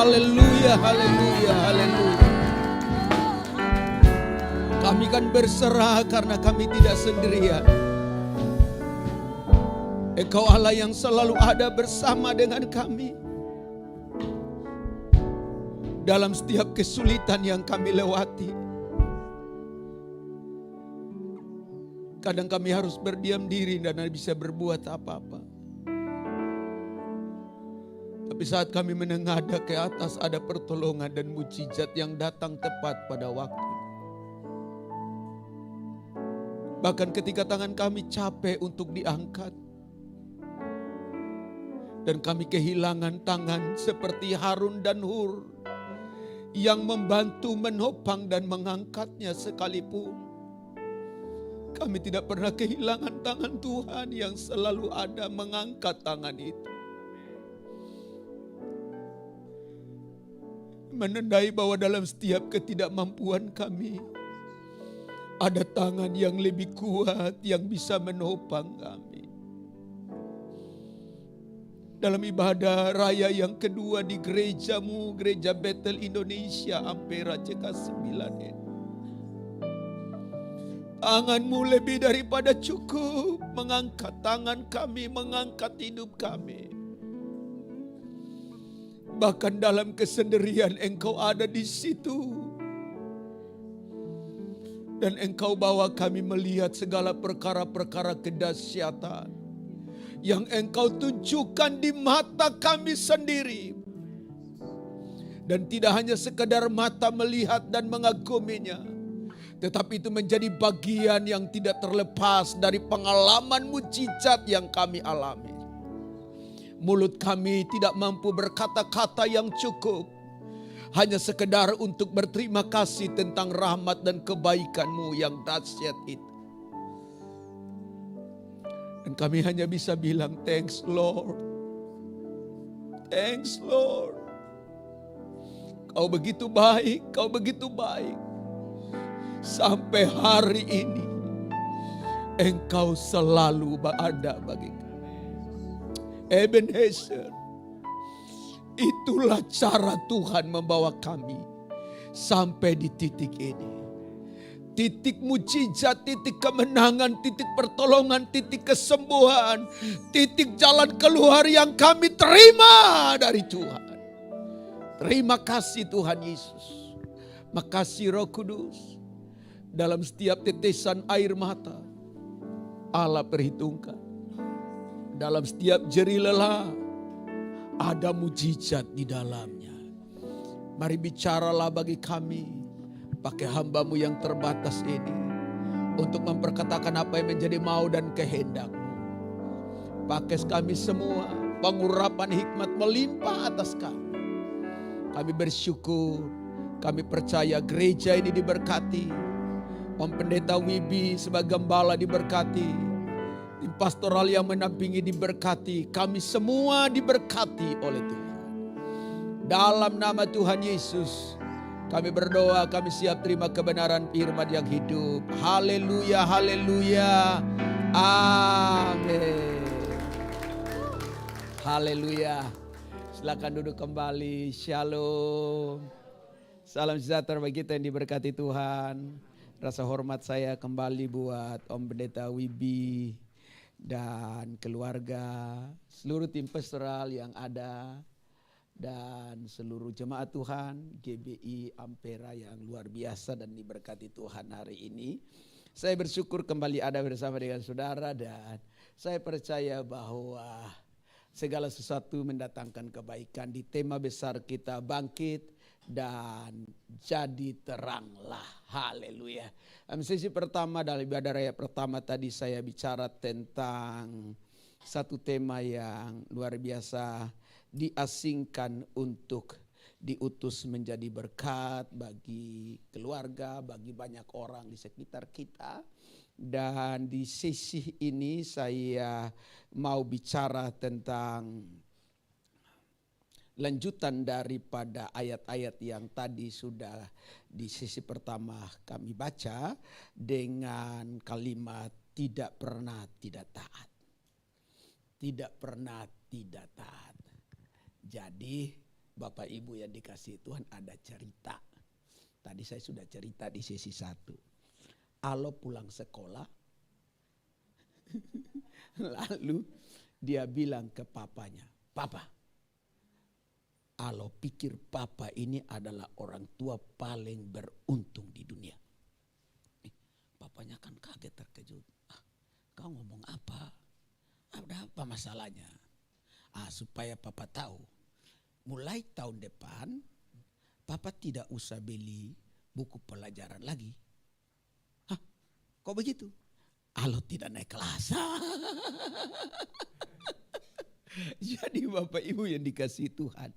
Haleluya, haleluya, haleluya. Kami kan berserah karena kami tidak sendirian. Engkau Allah yang selalu ada bersama dengan kami dalam setiap kesulitan yang kami lewati. Kadang kami harus berdiam diri dan tidak bisa berbuat apa-apa. Tapi saat kami menengadah ke atas, ada pertolongan dan mujizat yang datang tepat pada waktu. Bahkan ketika tangan kami capek untuk diangkat, dan kami kehilangan tangan seperti Harun dan Hur yang membantu menopang dan mengangkatnya sekalipun, kami tidak pernah kehilangan tangan Tuhan yang selalu ada mengangkat tangan itu. Menandai bahwa dalam setiap ketidakmampuan kami, ada tangan yang lebih kuat yang bisa menopang kami. Dalam ibadah raya yang kedua di gerejamu, Gereja Bethel Indonesia, Ampera CK9 ini, tanganmu lebih daripada cukup mengangkat tangan kami, mengangkat hidup kami. Bahkan dalam kesendirian Engkau ada di situ. Dan Engkau bawa kami melihat segala perkara-perkara kedahsyatan yang Engkau tunjukkan di mata kami sendiri. Dan tidak hanya sekedar mata melihat dan mengaguminya, tetapi itu menjadi bagian yang tidak terlepas dari pengalaman mujizat yang kami alami. Mulut kami tidak mampu berkata-kata yang cukup, hanya sekedar untuk berterima kasih tentang rahmat dan kebaikan-Mu yang dahsyat itu. Dan kami hanya bisa bilang, thanks Lord. Thanks Lord. Kau begitu baik, Kau begitu baik. Sampai hari ini, Engkau selalu ada bagi kami. Ebenezer, itulah cara Tuhan membawa kami sampai di titik ini. Titik mujizat, titik kemenangan, titik pertolongan, titik kesembuhan, titik jalan keluar yang kami terima dari Tuhan. Terima kasih Tuhan Yesus. Makasih Roh Kudus. Dalam setiap tetesan air mata, Allah perhitungkan. Dalam setiap jeri lelah, ada mujizat di dalamnya. Mari bicaralah bagi kami, pakai hamba-Mu yang terbatas ini, untuk memperkatakan apa yang menjadi mau dan kehendak-Mu. Pakai kami semua, pengurapan hikmat melimpah atas kami. Kami bersyukur, kami percaya gereja ini diberkati. Om Pendeta Wibi sebagai gembala diberkati. Tim pastoral yang menampingi diberkati. Kami semua diberkati oleh Tuhan. Dalam nama Tuhan Yesus, kami berdoa, kami siap terima kebenaran firman yang hidup. Haleluya, haleluya, amin. Haleluya. Silakan duduk kembali. Shalom. Salam sejahtera bagi kita yang diberkati Tuhan. Rasa hormat saya kembali buat Om Pendeta Wibi dan keluarga, seluruh tim pastoral yang ada, dan seluruh jemaat Tuhan GBI Ampera yang luar biasa dan diberkati Tuhan hari ini. Saya bersyukur kembali ada bersama dengan saudara, dan saya percaya bahwa segala sesuatu mendatangkan kebaikan. Di tema besar kita, bangkit dan jadi teranglah. Haleluya. Sesi pertama dalam ibadah raya pertama tadi saya bicara tentang satu tema yang luar biasa, diasingkan untuk diutus menjadi berkat bagi keluarga, bagi banyak orang di sekitar kita. Dan di sesi ini saya mau bicara tentang lanjutan daripada ayat-ayat yang tadi sudah di sesi pertama kami baca, dengan kalimat tidak pernah tidak taat. Tidak pernah tidak taat. Jadi Bapak Ibu yang dikasihi Tuhan, ada cerita. Tadi saya sudah cerita di sesi 1. Alo pulang sekolah. Lalu dia bilang ke papanya, "Papa, Alo pikir papa ini adalah orang tua paling beruntung di dunia." Papanya kan kaget, terkejut. Kau ngomong apa? Ada apa masalahnya? Supaya papa tahu, mulai tahun depan papa tidak usah beli buku pelajaran lagi. Kok begitu? Alo tidak naik kelas. Jadi Bapak Ibu yang dikasihi Tuhan,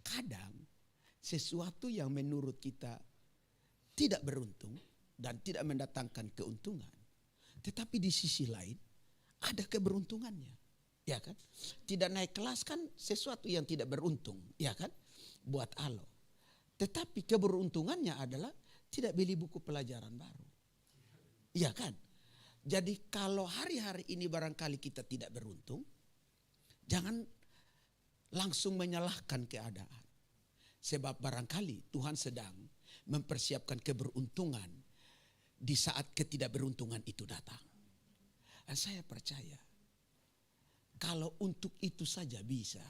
kadang sesuatu yang menurut kita tidak beruntung dan tidak mendatangkan keuntungan, tetapi di sisi lain ada keberuntungannya, ya kan? Tidak naik kelas kan sesuatu yang tidak beruntung, ya kan? Buat Alo. Tetapi keberuntungannya adalah tidak beli buku pelajaran baru, ya kan? Jadi kalau hari-hari ini barangkali kita tidak beruntung, jangan langsung menyalahkan keadaan. Sebab barangkali Tuhan sedang mempersiapkan keberuntungan di saat ketidakberuntungan itu datang. Dan saya percaya kalau untuk itu saja bisa,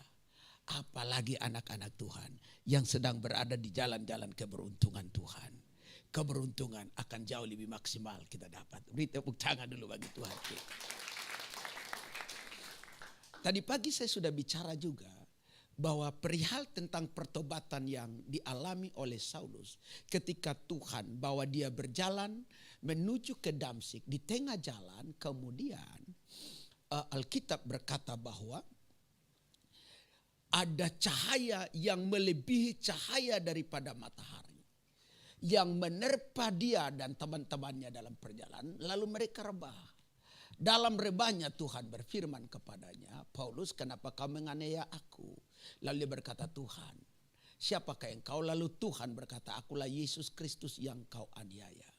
apalagi anak-anak Tuhan yang sedang berada di jalan-jalan keberuntungan Tuhan. Keberuntungan akan jauh lebih maksimal kita dapat. Beri tepuk tangan dulu bagi Tuhan. Tadi pagi saya sudah bicara juga bahwa perihal tentang pertobatan yang dialami oleh Saulus ketika Tuhan bawa dia berjalan menuju ke Damsyik. Di tengah jalan kemudian Alkitab berkata bahwa ada cahaya yang melebihi cahaya daripada matahari yang menerpa dia dan teman-temannya dalam perjalanan, lalu mereka rebah. Dalam rebahnya Tuhan berfirman kepadanya, "Paulus, kenapa kau menganiaya aku?" Lalu dia berkata, "Tuhan, siapakah engkau?" Lalu Tuhan berkata, "Akulah Yesus Kristus yang kau aniaya.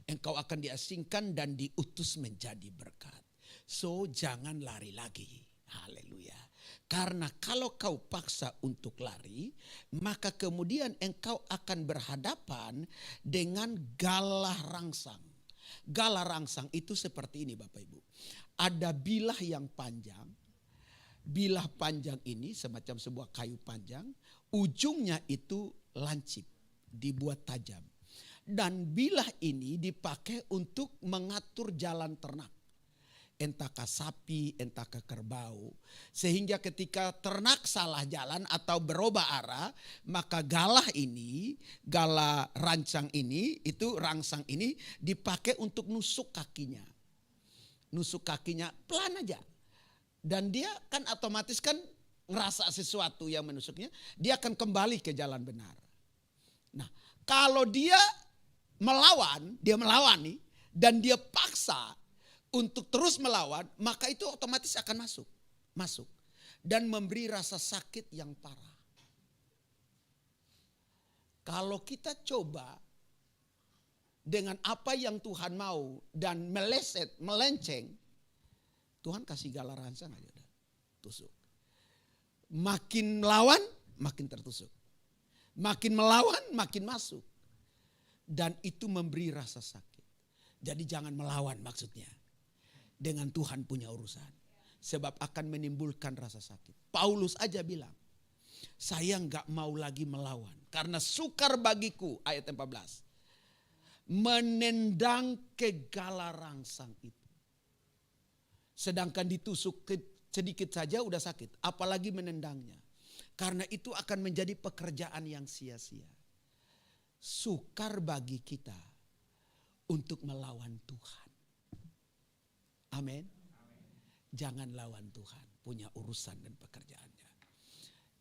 Engkau akan diasingkan dan diutus menjadi berkat. So jangan lari lagi." Haleluya. Karena kalau kau paksa untuk lari, maka kemudian engkau akan berhadapan dengan galah rangsang. Galah rangsang itu seperti ini Bapak Ibu. Ada bilah yang panjang. Bilah panjang ini semacam sebuah kayu panjang. Ujungnya itu lancip, dibuat tajam. Dan bilah ini dipakai untuk mengatur jalan ternak. Entahkah sapi, entahkah kerbau. Sehingga ketika ternak salah jalan atau berubah arah, maka galah ini, galah rangsang ini dipakai untuk nusuk kakinya. Nusuk kakinya pelan aja. Dan dia kan otomatis kan ngerasa sesuatu yang menusuknya, dia akan kembali ke jalan benar. Nah, kalau dia melawan nih, dan dia paksa untuk terus melawan, maka itu otomatis akan masuk dan memberi rasa sakit yang parah. Kalau kita coba dengan apa yang Tuhan mau dan melenceng, Tuhan kasih galah rangsang aja udah, tusuk. Makin melawan, makin tertusuk. Makin melawan, makin masuk. Dan itu memberi rasa sakit. Jadi jangan melawan maksudnya. Dengan Tuhan punya urusan. Sebab akan menimbulkan rasa sakit. Paulus aja bilang, saya enggak mau lagi melawan. Karena sukar bagiku, ayat 14. Menendang ke galah rangsang itu. Sedangkan ditusuk sedikit saja udah sakit. Apalagi menendangnya. Karena itu akan menjadi pekerjaan yang sia-sia. Sukar bagi kita untuk melawan Tuhan. Amin. Jangan lawan Tuhan, punya urusan dan pekerjaannya.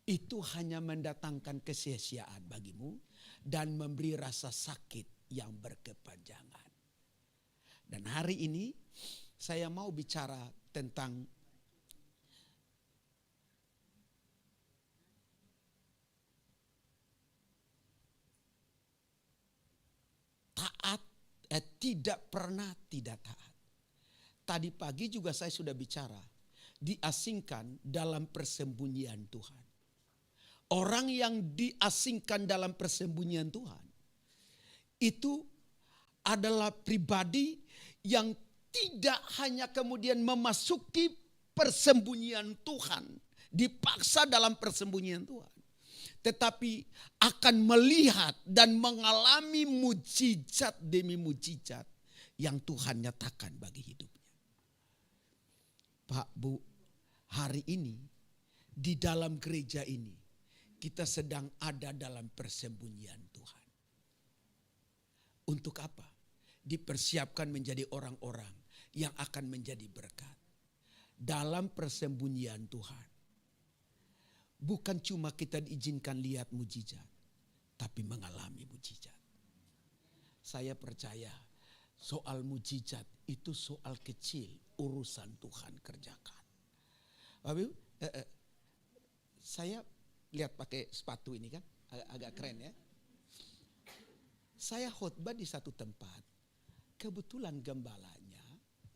Itu hanya mendatangkan kesia-siaan bagimu dan memberi rasa sakit yang berkepanjangan. Dan hari ini saya mau bicara tentang tidak pernah tidak taat. Tadi pagi juga saya sudah bicara, diasingkan dalam persembunyian Tuhan. Orang yang diasingkan dalam persembunyian Tuhan itu adalah pribadi yang tidak hanya kemudian memasuki persembunyian Tuhan, dipaksa dalam persembunyian Tuhan, tetapi akan melihat dan mengalami mujizat demi mujizat yang Tuhan nyatakan bagi hidupnya. Pak, Bu, hari ini di dalam gereja ini kita sedang ada dalam persembunyian Tuhan. Untuk apa? Dipersiapkan menjadi orang-orang yang akan menjadi berkat. Dalam persembunyian Tuhan. Bukan cuma kita diizinkan lihat mujizat, tapi mengalami mujizat. Saya percaya soal mujizat itu soal kecil, urusan Tuhan kerjakan. Bapak Ibu, saya lihat pakai sepatu ini kan, agak keren ya. Saya khotbah di satu tempat, kebetulan gembalanya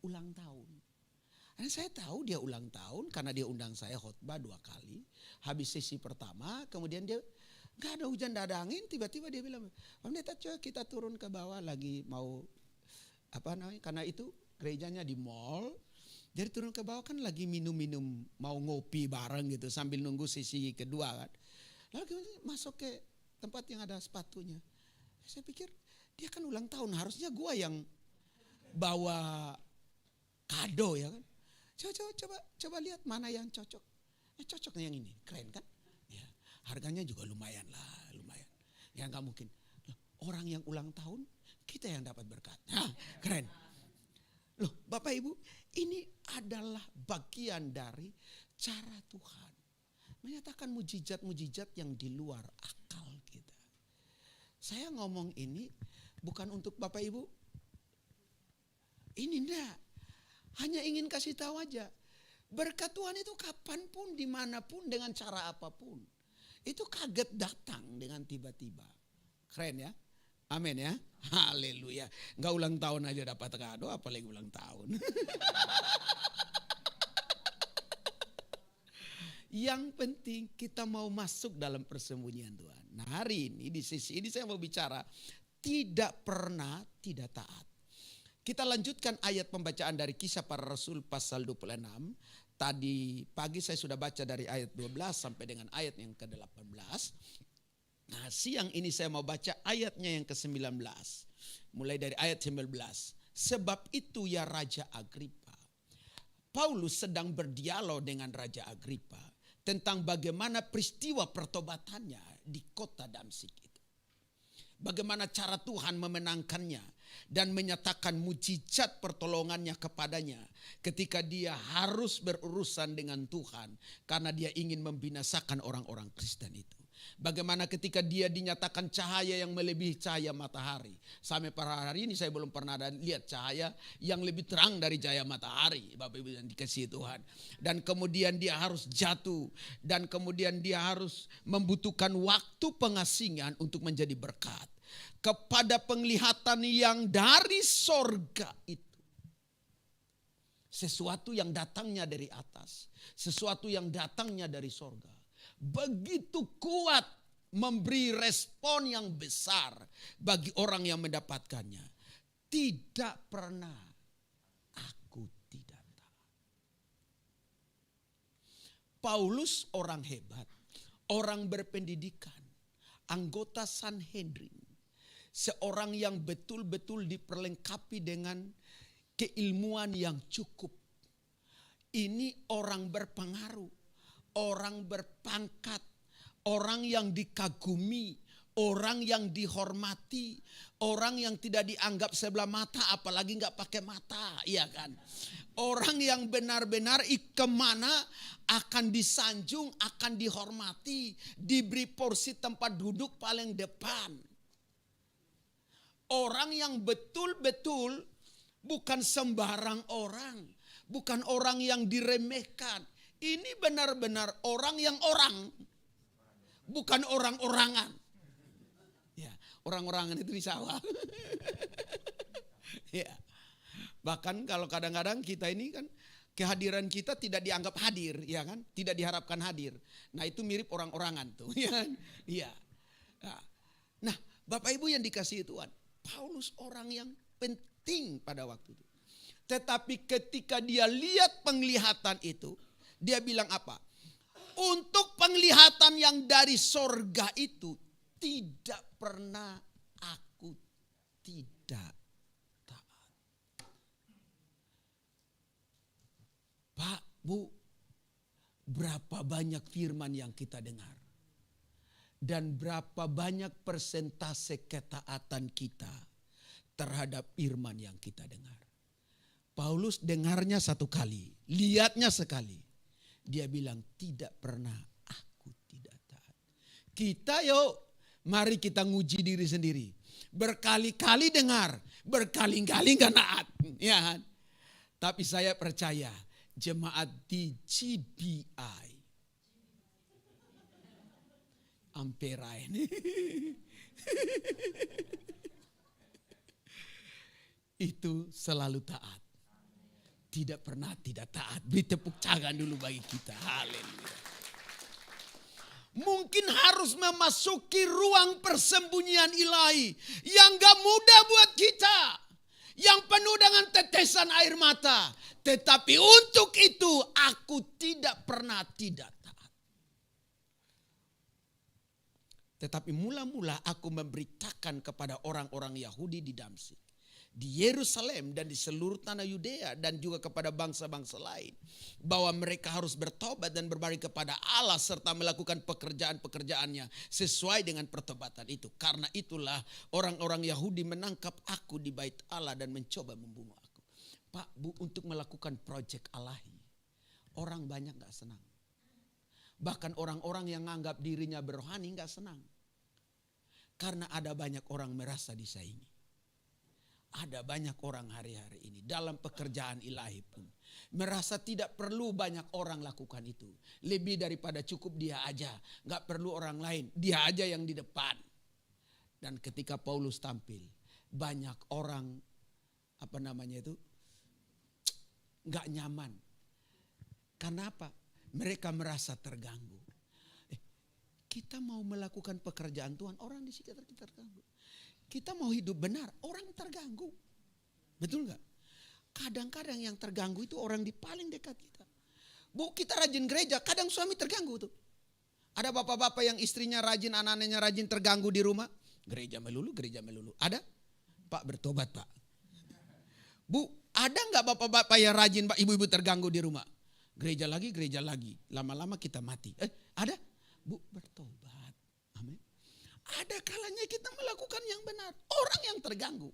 ulang tahun. Dan saya tahu dia ulang tahun karena dia undang saya khotbah 2 kali. Habis sesi pertama, kemudian dia gak ada hujan, gak ada angin, tiba-tiba dia bilang, Pak Pendeta, coba kita turun ke bawah lagi mau karena itu gerejanya di mall. Jadi turun ke bawah kan lagi minum-minum, mau ngopi bareng gitu sambil nunggu sesi kedua kan. Lalu masuk ke tempat yang ada sepatunya. Saya pikir dia kan ulang tahun, harusnya gua yang bawa kado ya kan. Coba lihat mana yang cocok. Cocoknya yang ini, keren kan? Ya, harganya juga lumayan lah, lumayan. Ya nggak mungkin. Orang yang ulang tahun, kita yang dapat berkat. Nah, keren. Loh, Bapak Ibu, ini adalah bagian dari cara Tuhan menyatakan mujizat-mujizat yang di luar akal kita. Saya ngomong ini bukan untuk Bapak Ibu. Ini enggak. Hanya ingin kasih tahu aja. Berkat Tuhan itu kapanpun, dimanapun, dengan cara apapun. Itu kaget datang dengan tiba-tiba. Keren ya. Amin ya. Haleluya. Enggak ulang tahun aja dapat kado, apalagi ulang tahun. Yang penting kita mau masuk dalam persembunyian Tuhan. Nah, hari ini di sisi ini saya mau bicara tidak pernah tidak taat. Kita lanjutkan ayat pembacaan dari Kisah Para Rasul pasal 26. Tadi pagi saya sudah baca dari ayat 12 sampai dengan ayat yang ke-18. Nah, siang ini saya mau baca ayatnya yang ke-19. Mulai dari ayat 19. Sebab itu ya Raja Agripa. Paulus sedang berdialog dengan Raja Agripa tentang bagaimana peristiwa pertobatannya di kota Damsyik itu. Bagaimana cara Tuhan memenangkannya dan menyatakan mujizat pertolongannya kepadanya ketika dia harus berurusan dengan Tuhan karena dia ingin membinasakan orang-orang Kristen itu. Bagaimana ketika dia dinyatakan cahaya yang melebihi cahaya matahari. Sampai pada hari ini saya belum pernah lihat cahaya yang lebih terang dari cahaya matahari. Bapak Ibu yang dikasihi Tuhan. Dan kemudian dia harus jatuh. Dan kemudian dia harus membutuhkan waktu pengasingan untuk menjadi berkat. Kepada penglihatan yang dari sorga itu. Sesuatu yang datangnya dari atas. Sesuatu yang datangnya dari sorga. Begitu kuat memberi respon yang besar bagi orang yang mendapatkannya. Tidak pernah aku tidak taat. Paulus orang hebat, orang berpendidikan, anggota Sanhedrin, seorang yang betul-betul diperlengkapi dengan keilmuan yang cukup. Ini orang berpengaruh. Orang berpangkat, orang yang dikagumi, orang yang dihormati, orang yang tidak dianggap sebelah mata, apalagi nggak pakai mata, iya kan? Orang yang benar-benar kemana akan disanjung, akan dihormati, diberi porsi tempat duduk paling depan. Orang yang betul-betul bukan sembarang orang, bukan orang yang diremehkan. Ini benar-benar orang yang orang, bukan orang-orangan. Ya, orang-orangan itu di sawah. Ya. Bahkan kalau kadang-kadang kita ini kan kehadiran kita tidak dianggap hadir, ya kan? Tidak diharapkan hadir. Nah, itu mirip orang-orangan tuh, ya kan? Iya. Nah, Bapak Ibu yang dikasihi Tuhan, Paulus orang yang penting pada waktu itu. Tetapi ketika dia lihat penglihatan itu, dia bilang apa? Untuk penglihatan yang dari sorga itu, tidak pernah aku tidak taat. Pak, Bu, berapa banyak firman yang kita dengar? Dan berapa banyak persentase ketaatan kita terhadap firman yang kita dengar? Paulus dengarnya satu kali, lihatnya sekali. Dia bilang tidak pernah aku tidak taat. Kita yuk, mari kita nguji diri sendiri. Berkali-kali dengar, berkali-kali gak taat. Ya kan? Tapi saya percaya jemaat di GBI. Ampera ini. Itu selalu taat. Tidak pernah tidak taat. Beri tepuk tangan dulu bagi kita. Haleluya. Mungkin harus memasuki ruang persembunyian ilahi. Yang gak mudah buat kita. Yang penuh dengan tetesan air mata. Tetapi untuk itu aku tidak pernah tidak taat. Tetapi mula-mula aku memberitakan kepada orang-orang Yahudi di Damsyik, di Yerusalem dan di seluruh tanah Yudea dan juga kepada bangsa-bangsa lain, bahwa mereka harus bertobat dan berbalik kepada Allah serta melakukan pekerjaan-pekerjaannya sesuai dengan pertobatan itu. Karena itulah orang-orang Yahudi menangkap aku di bait Allah dan mencoba membunuh aku. Pak, Bu, untuk melakukan proyek Allahi, orang banyak gak senang. Bahkan orang-orang yang menganggap dirinya berohani gak senang. Karena ada banyak orang merasa disaingi. Ada banyak orang hari-hari ini dalam pekerjaan ilahi pun merasa tidak perlu banyak orang lakukan itu. Lebih daripada cukup dia aja. Gak perlu orang lain, dia aja yang di depan. Dan ketika Paulus tampil, banyak orang gak nyaman. Karena apa? Mereka merasa terganggu. Kita mau melakukan pekerjaan Tuhan, orang di sekitar kita terganggu. Kita mau hidup benar, orang terganggu. Betul gak? Kadang-kadang yang terganggu itu orang di paling dekat kita. Bu, kita rajin gereja, kadang suami terganggu tuh. Ada bapak-bapak yang istrinya rajin, anak-anaknya rajin, terganggu di rumah. Gereja melulu. Ada? Pak, bertobat Pak. Bu, ada gak bapak-bapak yang rajin, Pak, ibu-ibu terganggu di rumah? Gereja lagi. Lama-lama kita mati. Ada? Bu, bertobat. Amin. Ada kalanya kita melakukan yang benar. Orang yang terganggu.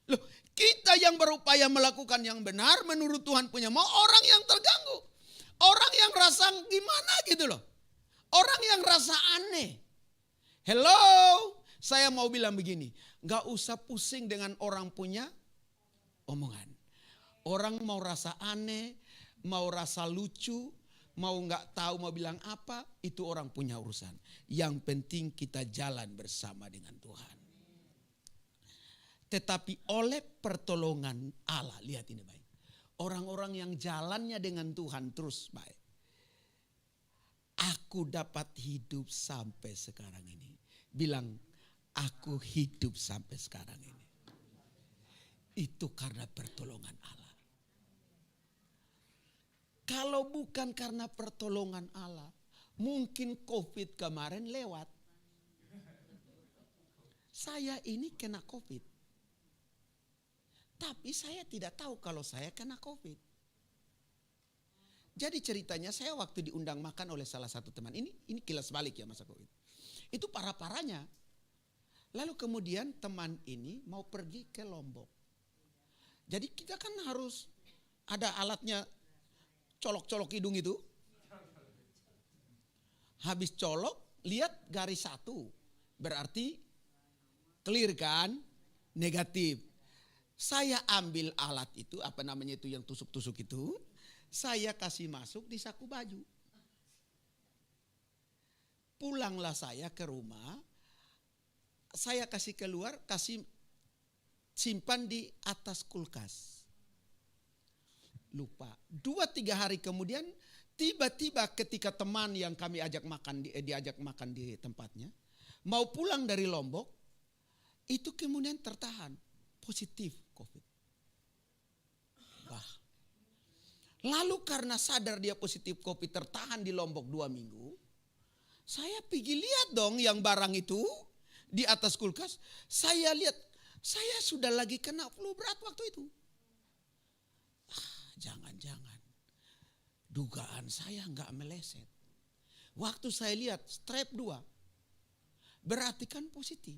Loh, kita yang berupaya melakukan yang benar menurut Tuhan punya mau, orang yang terganggu. Orang yang rasa gimana gitu loh. Orang yang rasa aneh. Hello, saya mau bilang begini. Gak usah pusing dengan orang punya omongan. Orang mau rasa aneh, mau rasa lucu, mau gak tahu mau bilang apa, itu orang punya urusan. Yang penting kita jalan bersama dengan Tuhan. Tetapi oleh pertolongan Allah, lihat ini baik. Orang-orang yang jalannya dengan Tuhan terus baik. Aku dapat hidup sampai sekarang ini. Bilang, aku hidup sampai sekarang ini. Itu karena pertolongan Allah. Kalau bukan karena pertolongan Allah, mungkin COVID kemarin lewat. Saya ini kena COVID. Tapi saya tidak tahu kalau saya kena COVID. Jadi ceritanya saya waktu diundang makan oleh salah satu teman. Ini kilas balik ya masa COVID. Itu parah-parahnya. Lalu kemudian teman ini mau pergi ke Lombok. Jadi kita kan harus ada alatnya. Colok-colok hidung itu. Habis colok, lihat garis 1. Berarti clear kan? Negatif. Saya ambil alat itu, itu yang tusuk-tusuk itu. Saya kasih masuk di saku baju. Pulanglah saya ke rumah. Saya kasih keluar, kasih simpan di atas kulkas. lupa. 2-3 hari kemudian tiba-tiba ketika teman yang kami diajak makan di tempatnya mau pulang dari Lombok, itu kemudian tertahan positif COVID. Wah. Lalu karena sadar dia positif COVID tertahan di Lombok 2 minggu, saya pergi lihat dong yang barang itu di atas kulkas. Saya lihat, saya sudah lagi kena flu berat waktu itu. Jangan-jangan dugaan saya enggak meleset. Waktu saya lihat strep 2, berarti kan positif.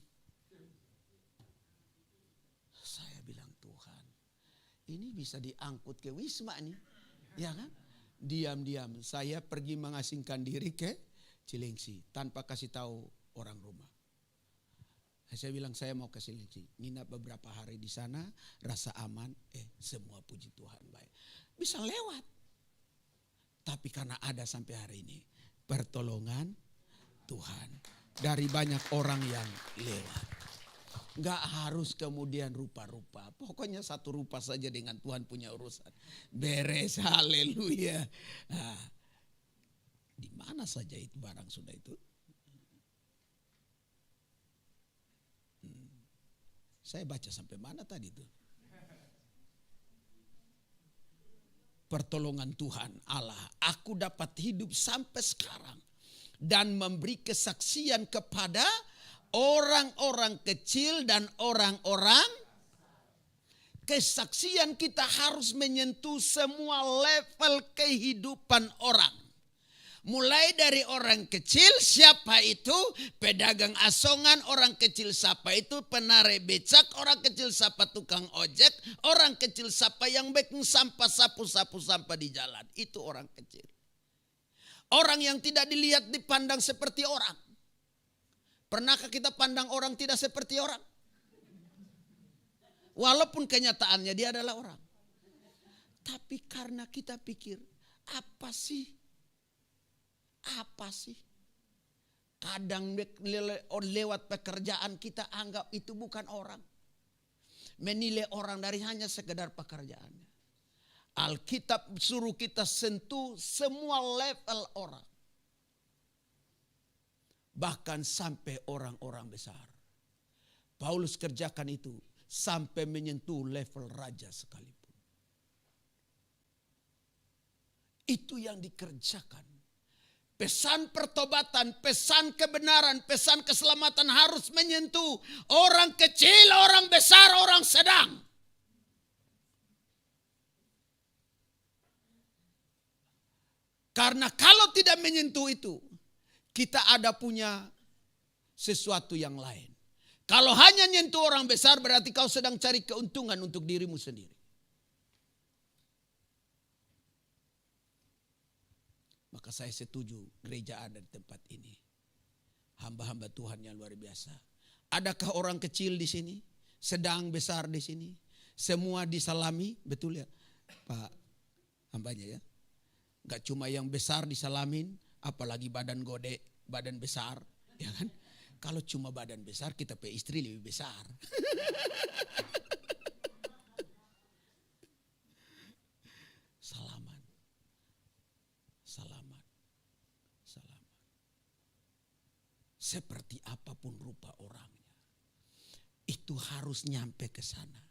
Saya bilang, Tuhan, ini bisa diangkut ke Wisma nih. Ya kan? Diam-diam saya pergi mengasingkan diri ke Cilengsi tanpa kasih tahu orang rumah. Saya bilang saya mau ke Cilengsi, nginap beberapa hari di sana, rasa aman, semua puji Tuhan baik. Bisa lewat. Tapi karena ada sampai hari ini pertolongan Tuhan dari banyak orang yang lewat. Gak harus kemudian rupa-rupa. Pokoknya satu rupa saja dengan Tuhan punya urusan. Beres, haleluya. Nah, di mana saja itu barang sudah itu? Saya baca sampai mana tadi itu? Pertolongan Tuhan Allah. Aku dapat hidup sampai sekarang. Dan memberi kesaksian kepada orang-orang kecil dan orang-orang. Kesaksian kita harus menyentuh semua level kehidupan orang. Mulai dari orang kecil, siapa itu? Pedagang asongan, orang kecil siapa itu? Penarik becak, orang kecil siapa? Tukang ojek, orang kecil siapa yang bikin sampah, sapu-sapu sampah di jalan. Itu orang kecil. Orang yang tidak dilihat dipandang seperti orang. Pernahkah kita pandang orang tidak seperti orang? Walaupun kenyataannya dia adalah orang. Tapi karena kita pikir, apa sih? Kadang lewat pekerjaan kita anggap itu bukan orang. Menilai orang dari hanya sekedar pekerjaannya. Alkitab suruh kita sentuh semua level orang. Bahkan sampai orang-orang besar. Paulus kerjakan itu sampai menyentuh level raja sekalipun. Itu yang dikerjakan. Pesan pertobatan, pesan kebenaran, pesan keselamatan harus menyentuh orang kecil, orang besar, orang sedang. Karena kalau tidak menyentuh itu, kita ada punya sesuatu yang lain. Kalau hanya nyentuh orang besar berarti kau sedang cari keuntungan untuk dirimu sendiri. Maka saya setuju gereja ada di tempat ini. Hamba-hamba Tuhan yang luar biasa. Adakah orang kecil di sini? Sedang, besar di sini? Semua disalami? Betul ya Pak hambanya ya? Gak cuma yang besar disalamin, apalagi badan gede, badan besar. Ya kan? Kalau cuma badan besar kita pe istri lebih besar. Salaman. Seperti apapun rupa orangnya. Itu harus nyampe ke sana.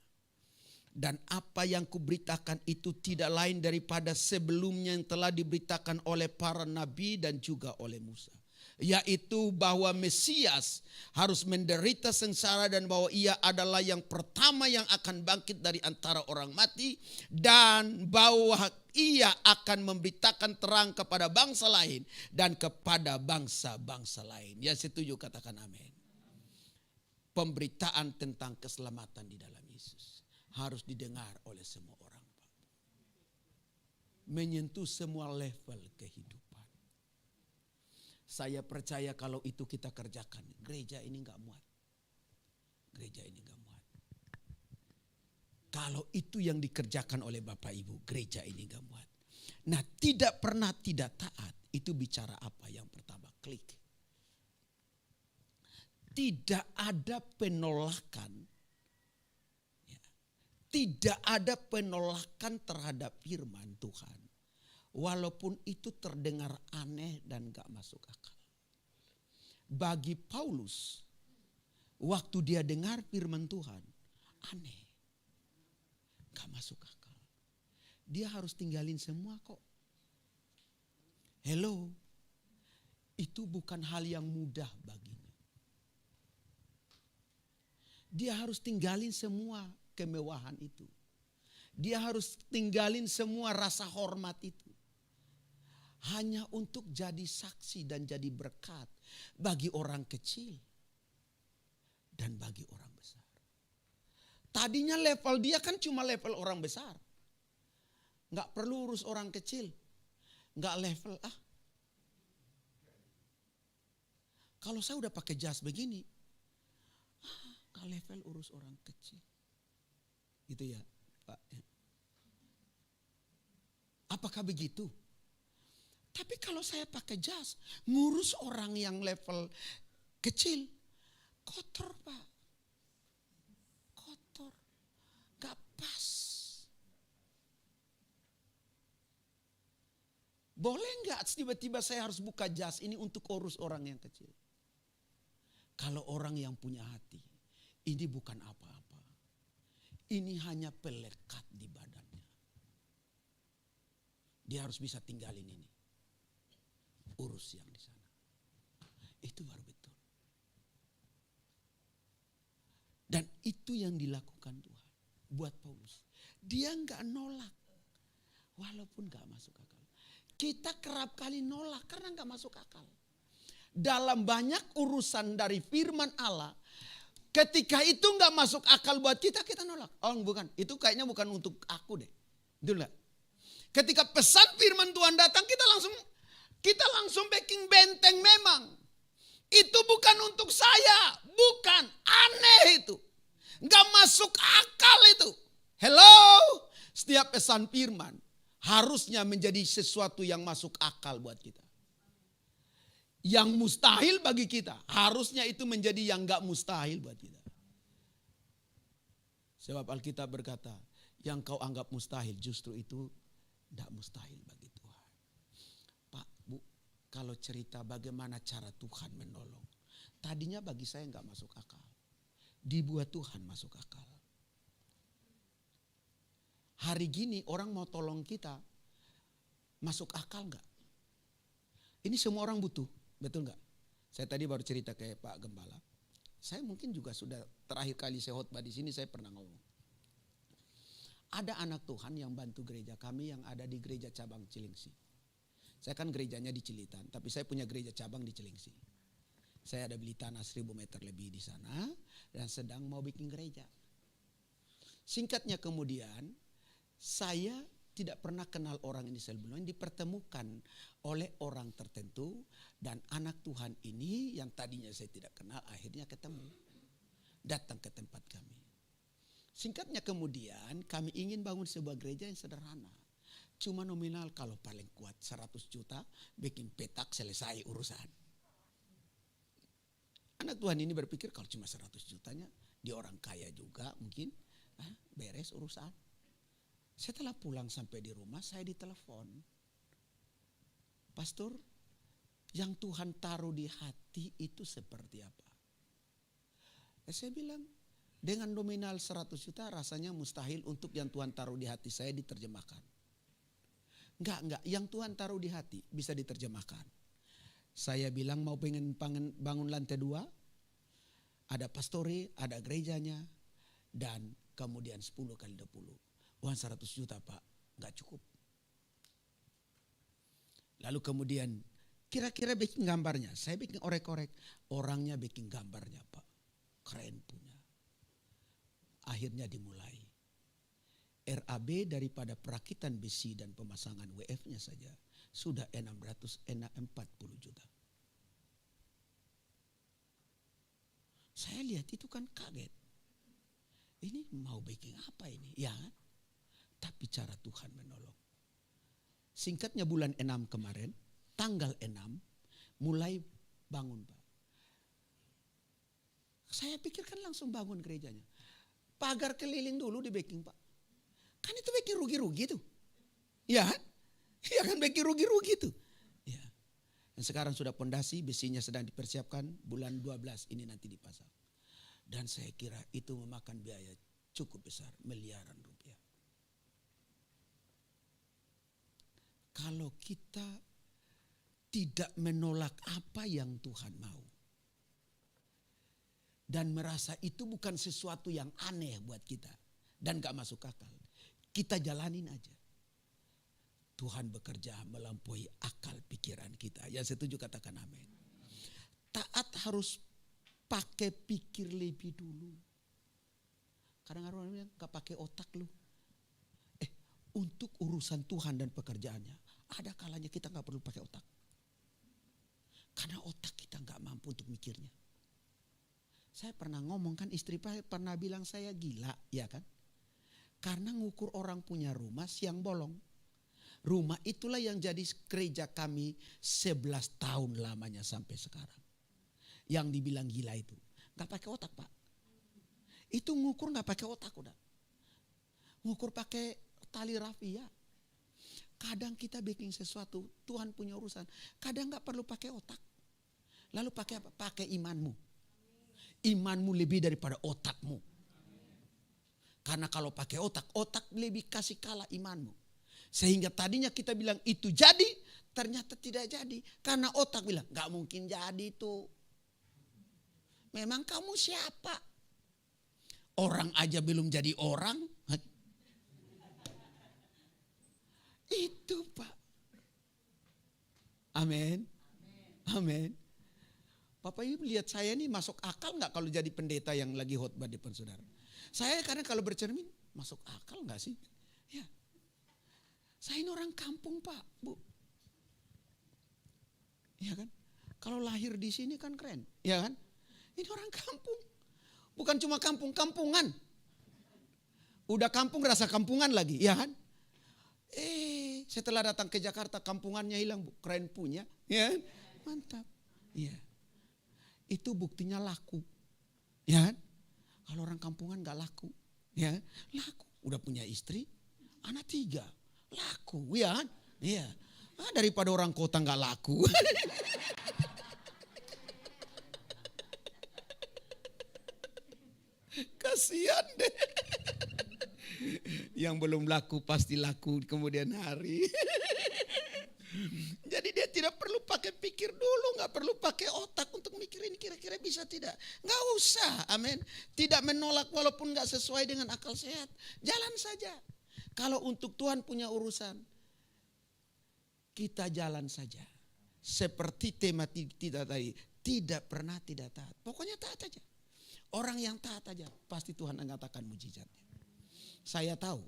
Dan apa yang kuberitakan itu tidak lain daripada sebelumnya yang telah diberitakan oleh para nabi dan juga oleh Musa. Yaitu bahwa Mesias harus menderita sengsara dan bahwa ia adalah yang pertama yang akan bangkit dari antara orang mati. Dan bahwa ia akan memberitakan terang kepada bangsa lain dan kepada bangsa-bangsa lain. Ya setuju katakan amin. Pemberitaan tentang keselamatan di dalam Yesus harus didengar oleh semua orang. Menyentuh semua level kehidupan. Saya percaya kalau itu kita kerjakan, gereja ini enggak muat. Gereja ini enggak muat. Kalau itu yang dikerjakan oleh Bapak Ibu, gereja ini enggak muat. Nah, tidak pernah tidak taat, itu bicara apa? Yang pertama, klik. Tidak ada penolakan. tidak ada penolakan terhadap firman Tuhan. Walaupun itu terdengar aneh dan gak masuk akal. Bagi Paulus, waktu dia dengar firman Tuhan, aneh. Gak masuk akal. Dia harus tinggalin semua kok. Hello, itu bukan hal yang mudah baginya. Dia harus tinggalin semua kemewahan itu. Dia harus tinggalin semua rasa hormat itu. Hanya untuk jadi saksi dan jadi berkat bagi orang kecil dan bagi orang besar. Tadinya level dia kan cuma level orang besar. Gak perlu urus orang kecil. Gak level Kalau saya udah pakai jas begini, gak level urus orang kecil. Gitu ya Pak. Apakah begitu? Tapi kalau saya pakai jas, ngurus orang yang level kecil, kotor Pak. Kotor. Gak pas. Boleh gak tiba-tiba saya harus buka jas ini untuk urus orang yang kecil? Kalau orang yang punya hati, ini bukan apa-apa. Ini hanya pelekat di badannya. Dia harus bisa tinggalin ini. Urus yang di sana. Itu baru betul. Dan itu yang dilakukan Tuhan buat Paulus. Dia enggak nolak. Walaupun enggak masuk akal. Kita kerap kali nolak karena enggak masuk akal. Dalam banyak urusan dari firman Allah, ketika itu enggak masuk akal buat kita, kita nolak. Oh bukan, itu kayaknya bukan untuk aku deh. Betul enggak? Ketika pesan firman Tuhan datang, kita langsung backing benteng memang. Itu bukan untuk saya, bukan, aneh itu. Enggak masuk akal itu. Hello, setiap pesan firman harusnya menjadi sesuatu yang masuk akal buat kita. Yang mustahil bagi kita, harusnya itu menjadi yang enggak mustahil buat kita. Sebab Alkitab berkata, yang kau anggap mustahil justru itu enggak mustahil bagi Tuhan. Pak, Bu, kalau cerita bagaimana cara Tuhan menolong, tadinya bagi saya enggak masuk akal. Dibuat Tuhan masuk akal. Hari gini orang mau tolong kita, masuk akal enggak? Ini semua orang butuh. Betul enggak? Saya tadi baru cerita ke Pak Gembala. Saya mungkin juga sudah terakhir kali saya khotbah di sini saya pernah ngomong. Ada anak Tuhan yang bantu gereja kami yang ada di gereja cabang Cilengsi. Saya kan gerejanya di Cilitan, tapi saya punya gereja cabang di Cilengsi. Saya ada beli tanah 1000 meter lebih di sana dan sedang mau bikin gereja. Singkatnya kemudian saya tidak pernah kenal orang ini sebelumnya, dipertemukan oleh orang tertentu dan anak Tuhan ini yang tadinya saya tidak kenal akhirnya ketemu. Datang ke tempat kami. Singkatnya kemudian kami ingin bangun sebuah gereja yang sederhana. Cuma nominal kalau paling kuat 100 juta bikin petak selesai urusan. Anak Tuhan ini berpikir kalau cuma 100 jutanya dia orang kaya juga mungkin beres urusan. Setelah pulang sampai di rumah saya ditelepon. Pastor, yang Tuhan taruh di hati itu seperti apa? Saya bilang, dengan nominal 100 juta rasanya mustahil untuk yang Tuhan taruh di hati saya diterjemahkan. Enggak, yang Tuhan taruh di hati bisa diterjemahkan. Saya bilang mau pengen bangun lantai 2, ada pastori, ada gerejanya, dan kemudian 10 kali 20. Uang 100 juta Pak, enggak cukup. Lalu kemudian kira-kira bikin gambarnya. Saya bikin orek-orek. Orangnya bikin gambarnya Pak. Keren punya. Akhirnya dimulai. RAB daripada perakitan besi dan pemasangan WF-nya saja sudah 640 juta. Saya lihat itu kan kaget. Ini mau bikin apa ini? Ya kan? Tapi cara Tuhan menolong. Singkatnya bulan 6 kemarin, tanggal 6, mulai bangun Pak. Saya pikirkan langsung bangun gerejanya. Pagar keliling dulu di backing Pak. Kan itu bikin rugi-rugi tuh. Ya kan? Ya kan bikin rugi-rugi tuh. Ya. Dan sekarang sudah pondasi, besinya sedang dipersiapkan, bulan 12 ini nanti dipasang. Dan saya kira itu memakan biaya cukup besar, miliaran rupiah. Kalau kita tidak menolak apa yang Tuhan mau. Dan merasa itu bukan sesuatu yang aneh buat kita. Dan gak masuk akal. Kita jalanin aja. Tuhan bekerja melampaui akal pikiran kita. Yang setuju katakan amin. Taat harus pakai pikir lebih dulu. Kadang orang bilang gak pakai otak lu. Untuk urusan Tuhan dan pekerjaannya. Ada kalanya kita gak perlu pakai otak. Karena otak kita gak mampu untuk mikirnya. Saya pernah ngomong kan, istri pernah bilang saya gila, ya kan? Karena ngukur orang punya rumah siang bolong. Rumah itulah yang jadi gereja kami 11 tahun lamanya sampai sekarang. Yang dibilang gila itu. Gak pakai otak, Pak. Itu ngukur gak pakai otak udah. Ngukur pakai tali rafia. Kadang kita bikin sesuatu, Tuhan punya urusan. Kadang gak perlu pakai otak. Lalu pakai apa? Pakai imanmu. Imanmu lebih daripada otakmu. Karena kalau pakai otak, otak lebih kasih kalah imanmu. Sehingga tadinya kita bilang itu jadi, ternyata tidak jadi. Karena otak bilang, gak mungkin jadi itu. Memang kamu siapa? Orang aja belum jadi orang. Itu Pak. Amin. Amin. Bapak Ibu lihat saya ini masuk akal gak kalau jadi pendeta yang lagi khotbah depan saudara? Saya karena kalau bercermin, masuk akal gak sih? Ya. Saya ini orang kampung Pak, Bu. Ya kan? Kalau lahir di sini kan keren, ya kan? Ini orang kampung. Bukan cuma kampung, kampungan. Udah kampung rasa kampungan lagi, ya kan? Setelah datang ke Jakarta kampungannya hilang, Bu. Keren punya, ya kan? Mantap. Iya. Itu buktinya laku. Ya kan? Kalau orang kampungan gak laku. Ya kan? Laku. Udah punya istri, anak 3. Laku, ya kan? Iya. Daripada orang kota gak laku. Kasihan deh. Yang belum laku pasti laku kemudian hari. Jadi dia tidak perlu pakai pikir dulu, gak perlu pakai otak untuk mikirin kira-kira bisa tidak. Gak usah, amin. Tidak menolak walaupun gak sesuai dengan akal sehat. Jalan saja. Kalau untuk Tuhan punya urusan, kita jalan saja. Seperti tema kita tadi, tidak pernah tidak taat. Pokoknya taat aja. Orang yang taat aja, pasti Tuhan mengatakan mujizatnya. Saya tahu,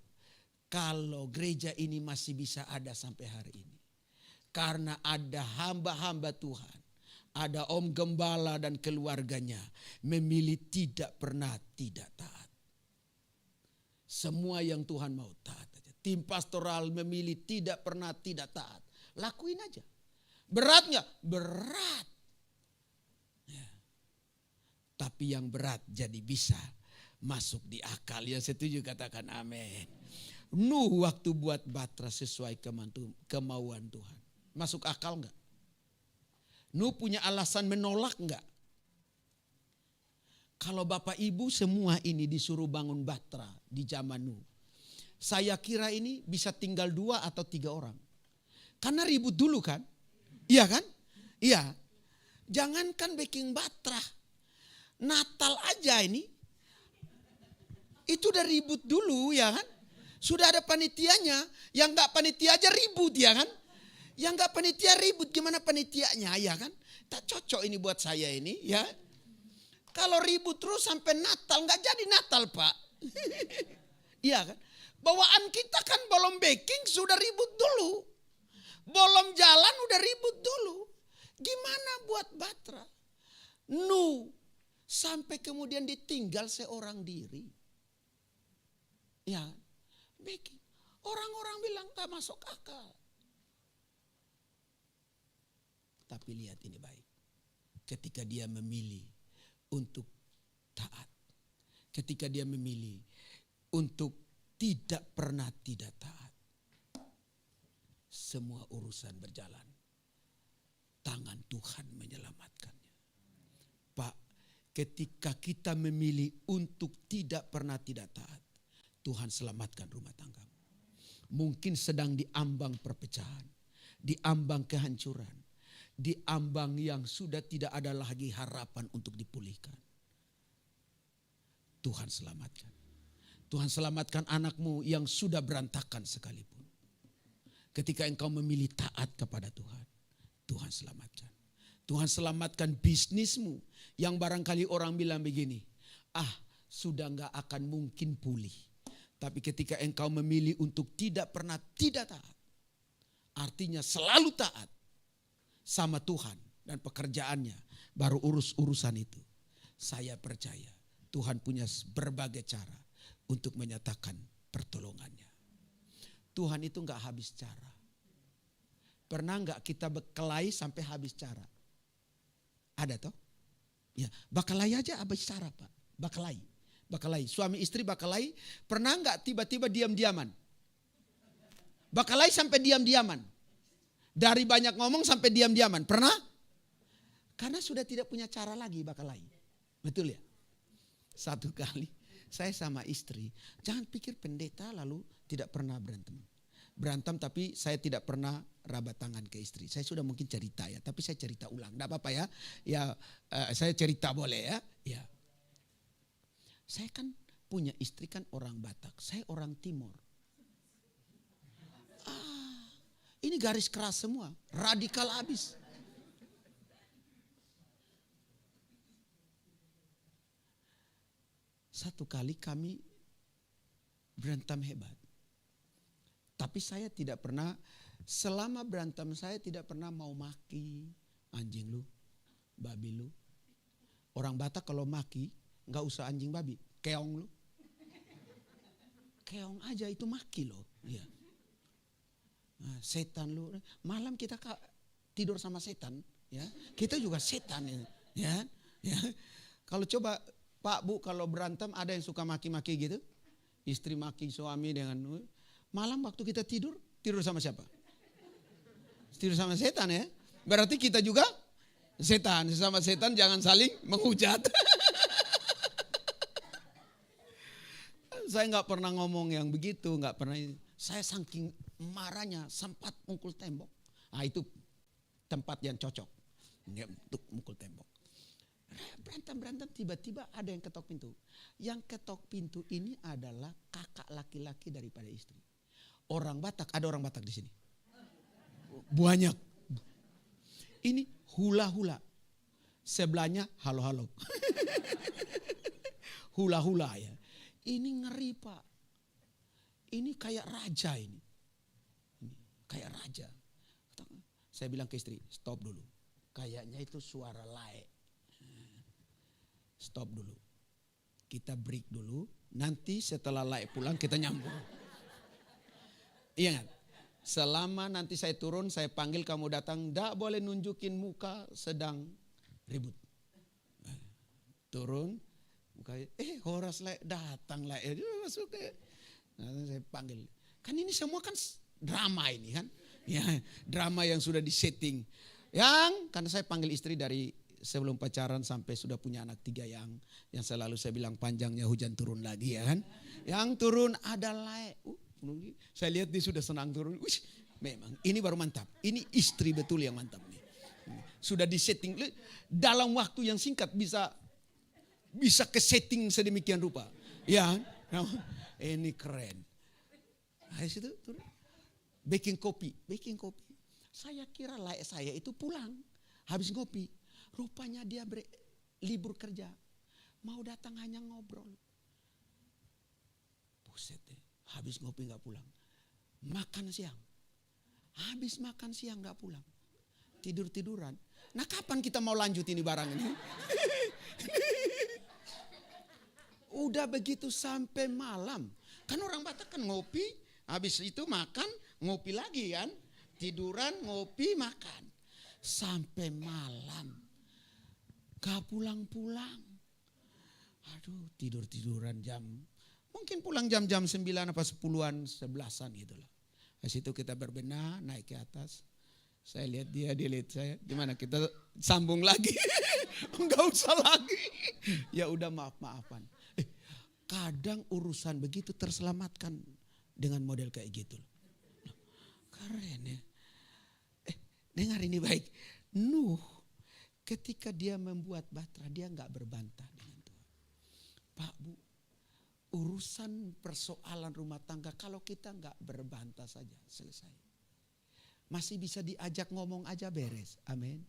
kalau gereja ini masih bisa ada sampai hari ini. Karena ada hamba-hamba Tuhan. Ada Om Gembala dan keluarganya memilih tidak pernah tidak taat. Semua yang Tuhan mau taat aja. Tim pastoral memilih tidak pernah tidak taat. Lakuin aja. Berat gak? Berat. Ya. Tapi yang berat jadi bisa masuk di akal. Yang setuju katakan amin. Nuh waktu buat batra sesuai kemauan Tuhan. Masuk akal enggak? Nuh punya alasan menolak enggak? Kalau Bapak Ibu semua ini disuruh bangun batra di zaman Nuh. Saya kira ini bisa tinggal 2 atau 3 orang. Karena ribut dulu kan? Iya kan? Iya. Jangankan bikin batra. Natal aja ini. Itu udah ribut dulu ya kan? Sudah ada panitianya. Yang gak panitia aja ribut ya kan? Yang gak panitia ribut, gimana panitianya ya kan? Tak cocok ini buat saya ini ya. Kalau ribut terus sampai Natal, gak jadi Natal Pak. Iya kan? Bawaan kita kan belum baking sudah ribut dulu. Belum jalan udah ribut dulu. Gimana buat batra? Nuh sampai kemudian ditinggal seorang diri. Ya, baking. Orang-orang bilang gak masuk akal. Tapi lihat ini baik. Ketika dia memilih untuk taat. Ketika dia memilih untuk tidak pernah tidak taat. Semua urusan berjalan. Tangan Tuhan menyelamatkannya. Pak, ketika kita memilih untuk tidak pernah tidak taat, Tuhan selamatkan rumah tanggamu. Mungkin sedang diambang perpecahan, diambang kehancuran, diambang yang sudah tidak ada lagi harapan untuk dipulihkan. Tuhan selamatkan. Tuhan selamatkan anakmu yang sudah berantakan sekalipun. Ketika engkau memilih taat kepada Tuhan, Tuhan selamatkan. Tuhan selamatkan bisnismu yang barangkali orang bilang begini, sudah gak akan mungkin pulih. Tapi ketika engkau memilih untuk tidak pernah tidak taat, artinya selalu taat sama Tuhan dan pekerjaannya, baru urusan itu. Saya percaya Tuhan punya berbagai cara untuk menyatakan pertolongannya. Tuhan itu gak habis cara. Pernah gak kita berkelahi sampai habis cara? Ada toh? Ya, berkelahi aja habis cara Pak. Berkelahi. Suami istri berkelahi. Pernah gak tiba-tiba diam-diaman? Berkelahi sampai diam-diaman. Dari banyak ngomong sampai diam-diaman. Pernah? Karena sudah tidak punya cara lagi berkelahi. Betul ya? Satu kali saya sama istri, jangan pikir pendeta lalu tidak pernah berantem. Berantem tapi saya tidak pernah rabat tangan ke istri. Saya sudah mungkin cerita ya, tapi saya cerita ulang. Tidak apa-apa ya. Saya cerita boleh ya. Ya. Saya kan punya istri kan orang Batak, saya orang Timur. Ini garis keras semua, radikal habis. Satu kali kami berantem hebat. Tapi saya tidak pernah, selama berantem saya tidak pernah mau maki. Anjing lu, babi lu. Orang Batak kalau maki, gak usah anjing babi, keong lu. Keong aja itu maki loh. Ya. Nah, setan lu, malam kita tidur sama setan. Ya. Kita juga setan. Ya. Kalau coba Pak Bu kalau berantem ada yang suka maki-maki gitu. Istri maki suami dengan malam waktu kita tidur sama siapa? Tidur sama setan ya. Berarti kita juga setan. Sesama setan jangan saling menghujat. Saya gak pernah ngomong yang begitu. Gak pernah. Saya saking marahnya sempat mukul tembok. Nah itu tempat yang cocok untuk mukul tembok. Berantem tiba-tiba ada yang ketok pintu. Yang ketok pintu ini adalah kakak laki-laki daripada istri. Orang Batak, ada orang Batak di sini. Banyak. Ini hula-hula. Sebelahnya halo-halo. Hula-hula ya. Ini ngeri Pak. Ini kayak raja ini. Kayak raja. Saya bilang ke istri, stop dulu. Kayaknya itu suara laek. Stop dulu. Kita break dulu. Nanti setelah laek pulang kita nyambung. Iya kan? Selama nanti saya turun, saya panggil kamu datang. Tidak boleh nunjukin muka sedang ribut. Turun. Horas laek datang laek. Masuk ke. Nah, saya panggil. Kan ini semua kan drama ini kan. Ya, drama yang sudah disetting. Karena saya panggil istri dari sebelum pacaran sampai sudah punya anak 3 yang selalu saya bilang panjangnya hujan turun lagi ya kan. Yang turun ada laek. Saya lihat dia sudah senang turun. Memang ini baru mantap. Ini istri betul yang mantap nih. Sudah disetting dalam waktu yang singkat bisa ke setting sedemikian rupa. Ya, ini keren. Habis itu turun. Baking kopi. Saya kira laek saya itu pulang habis ngopi. Rupanya dia libur kerja. Mau datang hanya ngobrol. Buset deh. Habis ngopi gak pulang. Makan siang. Habis makan siang gak pulang. Tidur-tiduran. Nah kapan kita mau lanjut ini barang ini? Udah begitu sampai malam. Kan orang Batak kan ngopi. Habis itu makan. Ngopi lagi kan. Tiduran, ngopi, makan. Sampai malam. Gak pulang-pulang. Aduh tidur-tiduran jam. Mungkin pulang jam-jam 9 apa 10-an, 11-an gitu lah. Di situ kita berbenah, naik ke atas. Saya lihat dia lihat saya. Gimana kita sambung lagi? Enggak usah lagi. Ya udah maaf-maafan. Kadang urusan begitu terselamatkan dengan model kayak gitu. Keren ya. Dengar ini baik. Nuh ketika dia membuat batra, dia enggak berbantah dengan Tuhan. Pak Bu, urusan persoalan rumah tangga kalau kita enggak berbantah saja selesai. Masih bisa diajak ngomong aja beres. Amin.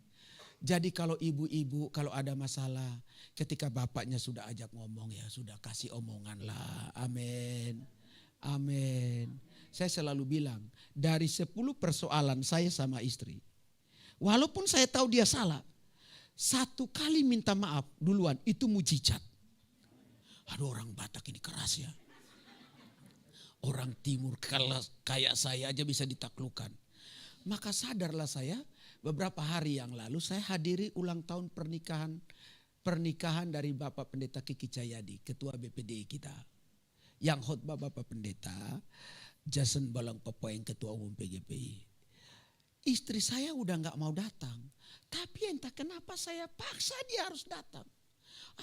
Jadi kalau ibu-ibu kalau ada masalah ketika bapaknya sudah ajak ngomong ya sudah kasih omongan lah. Amin. Amin. Saya selalu bilang dari 10 persoalan saya sama istri. Walaupun saya tahu dia salah. 1 kali minta maaf duluan itu mujizat. Aduh orang Batak ini keras ya. Orang Timur kayak saya aja bisa ditaklukkan. Maka sadarlah saya beberapa hari yang lalu saya hadiri ulang tahun pernikahan dari Bapak Pendeta Kiki Cahyadi, Ketua BPD kita. Yang khotbah Bapak Pendeta Jason Balang Papoeng, Ketua Umum PGPI. Istri saya udah gak mau datang. Tapi entah kenapa saya paksa dia harus datang.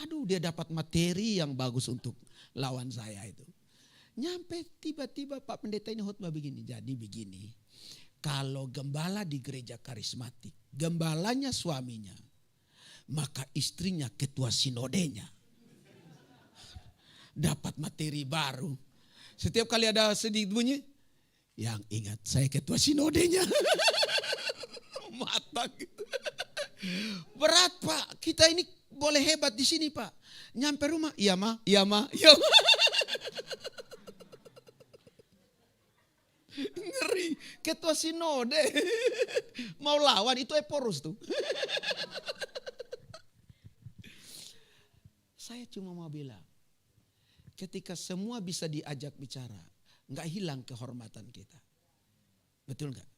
Aduh dia dapat materi yang bagus untuk lawan saya itu. Nyampe tiba-tiba Pak Pendeta ini khotbah begini. Jadi begini. Kalau gembala di gereja karismatik, gembalanya suaminya, maka istrinya ketua sinodenya. Dapat materi baru. Setiap kali ada sedikit bunyi, yang ingat saya ketua sinodenya. Mata gitu. Berat Pak, kita ini boleh hebat di sini Pak. Nyampe rumah, iya ma. Ngeri, ketua sinode mau lawan itu Eporus tuh. Saya cuma mau bilang, ketika semua bisa diajak bicara, nggak hilang kehormatan kita, betul nggak?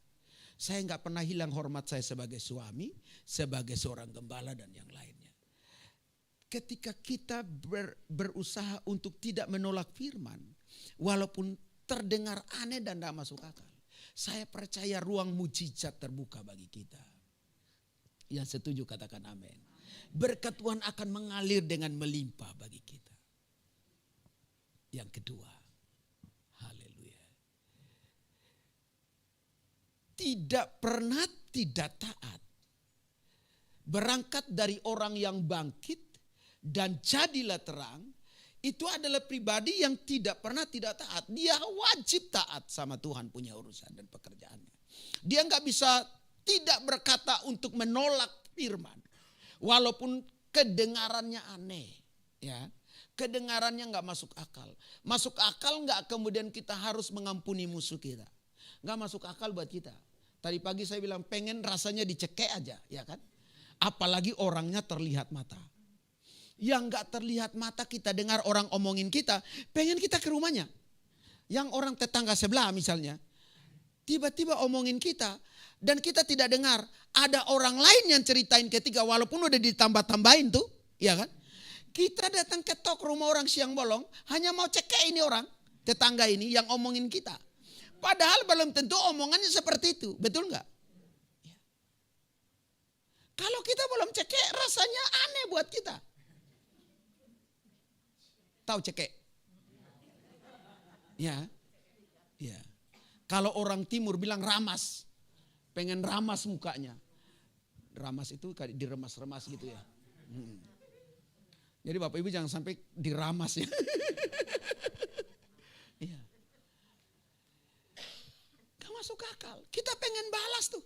Saya nggak pernah hilang hormat saya sebagai suami, sebagai seorang gembala dan yang lainnya. Ketika kita berusaha untuk tidak menolak firman, walaupun terdengar aneh dan tidak masuk akal. Saya percaya ruang mujizat terbuka bagi kita. Yang setuju katakan amin. Berkat Tuhan akan mengalir dengan melimpah bagi kita. Yang kedua, haleluya. Tidak pernah tidak taat. Berangkat dari orang yang bangkit dan jadilah terang. Itu adalah pribadi yang tidak pernah tidak taat. Dia wajib taat sama Tuhan punya urusan dan pekerjaannya. Dia nggak bisa tidak berkata untuk menolak firman. Walaupun kedengarannya aneh. Ya, kedengarannya nggak masuk akal. Masuk akal nggak kemudian kita harus mengampuni musuh kita. Nggak masuk akal buat kita. Tadi pagi saya bilang pengen rasanya dicekek aja. Ya kan? Apalagi orangnya terlihat mata. Yang gak terlihat mata kita dengar orang omongin kita, pengen kita ke rumahnya. Yang orang tetangga sebelah misalnya, tiba-tiba omongin kita dan kita tidak dengar. Ada orang lain yang ceritain ketiga walaupun udah ditambah-tambahin tuh, ya kan? Kita datang ketok rumah orang siang bolong, hanya mau cek ini orang, tetangga ini yang omongin kita. Padahal belum tentu omongannya seperti itu, betul gak? Ya. Kalau kita belum cek rasanya aneh buat kita. Tahu cekek? Ya. Ya. Kalau orang timur bilang ramas. Pengen ramas mukanya. Ramas itu kayak diremas-remas gitu ya. Jadi Bapak Ibu jangan sampai diramas ya. Iya. Gak masuk akal. Kita pengen balas tuh.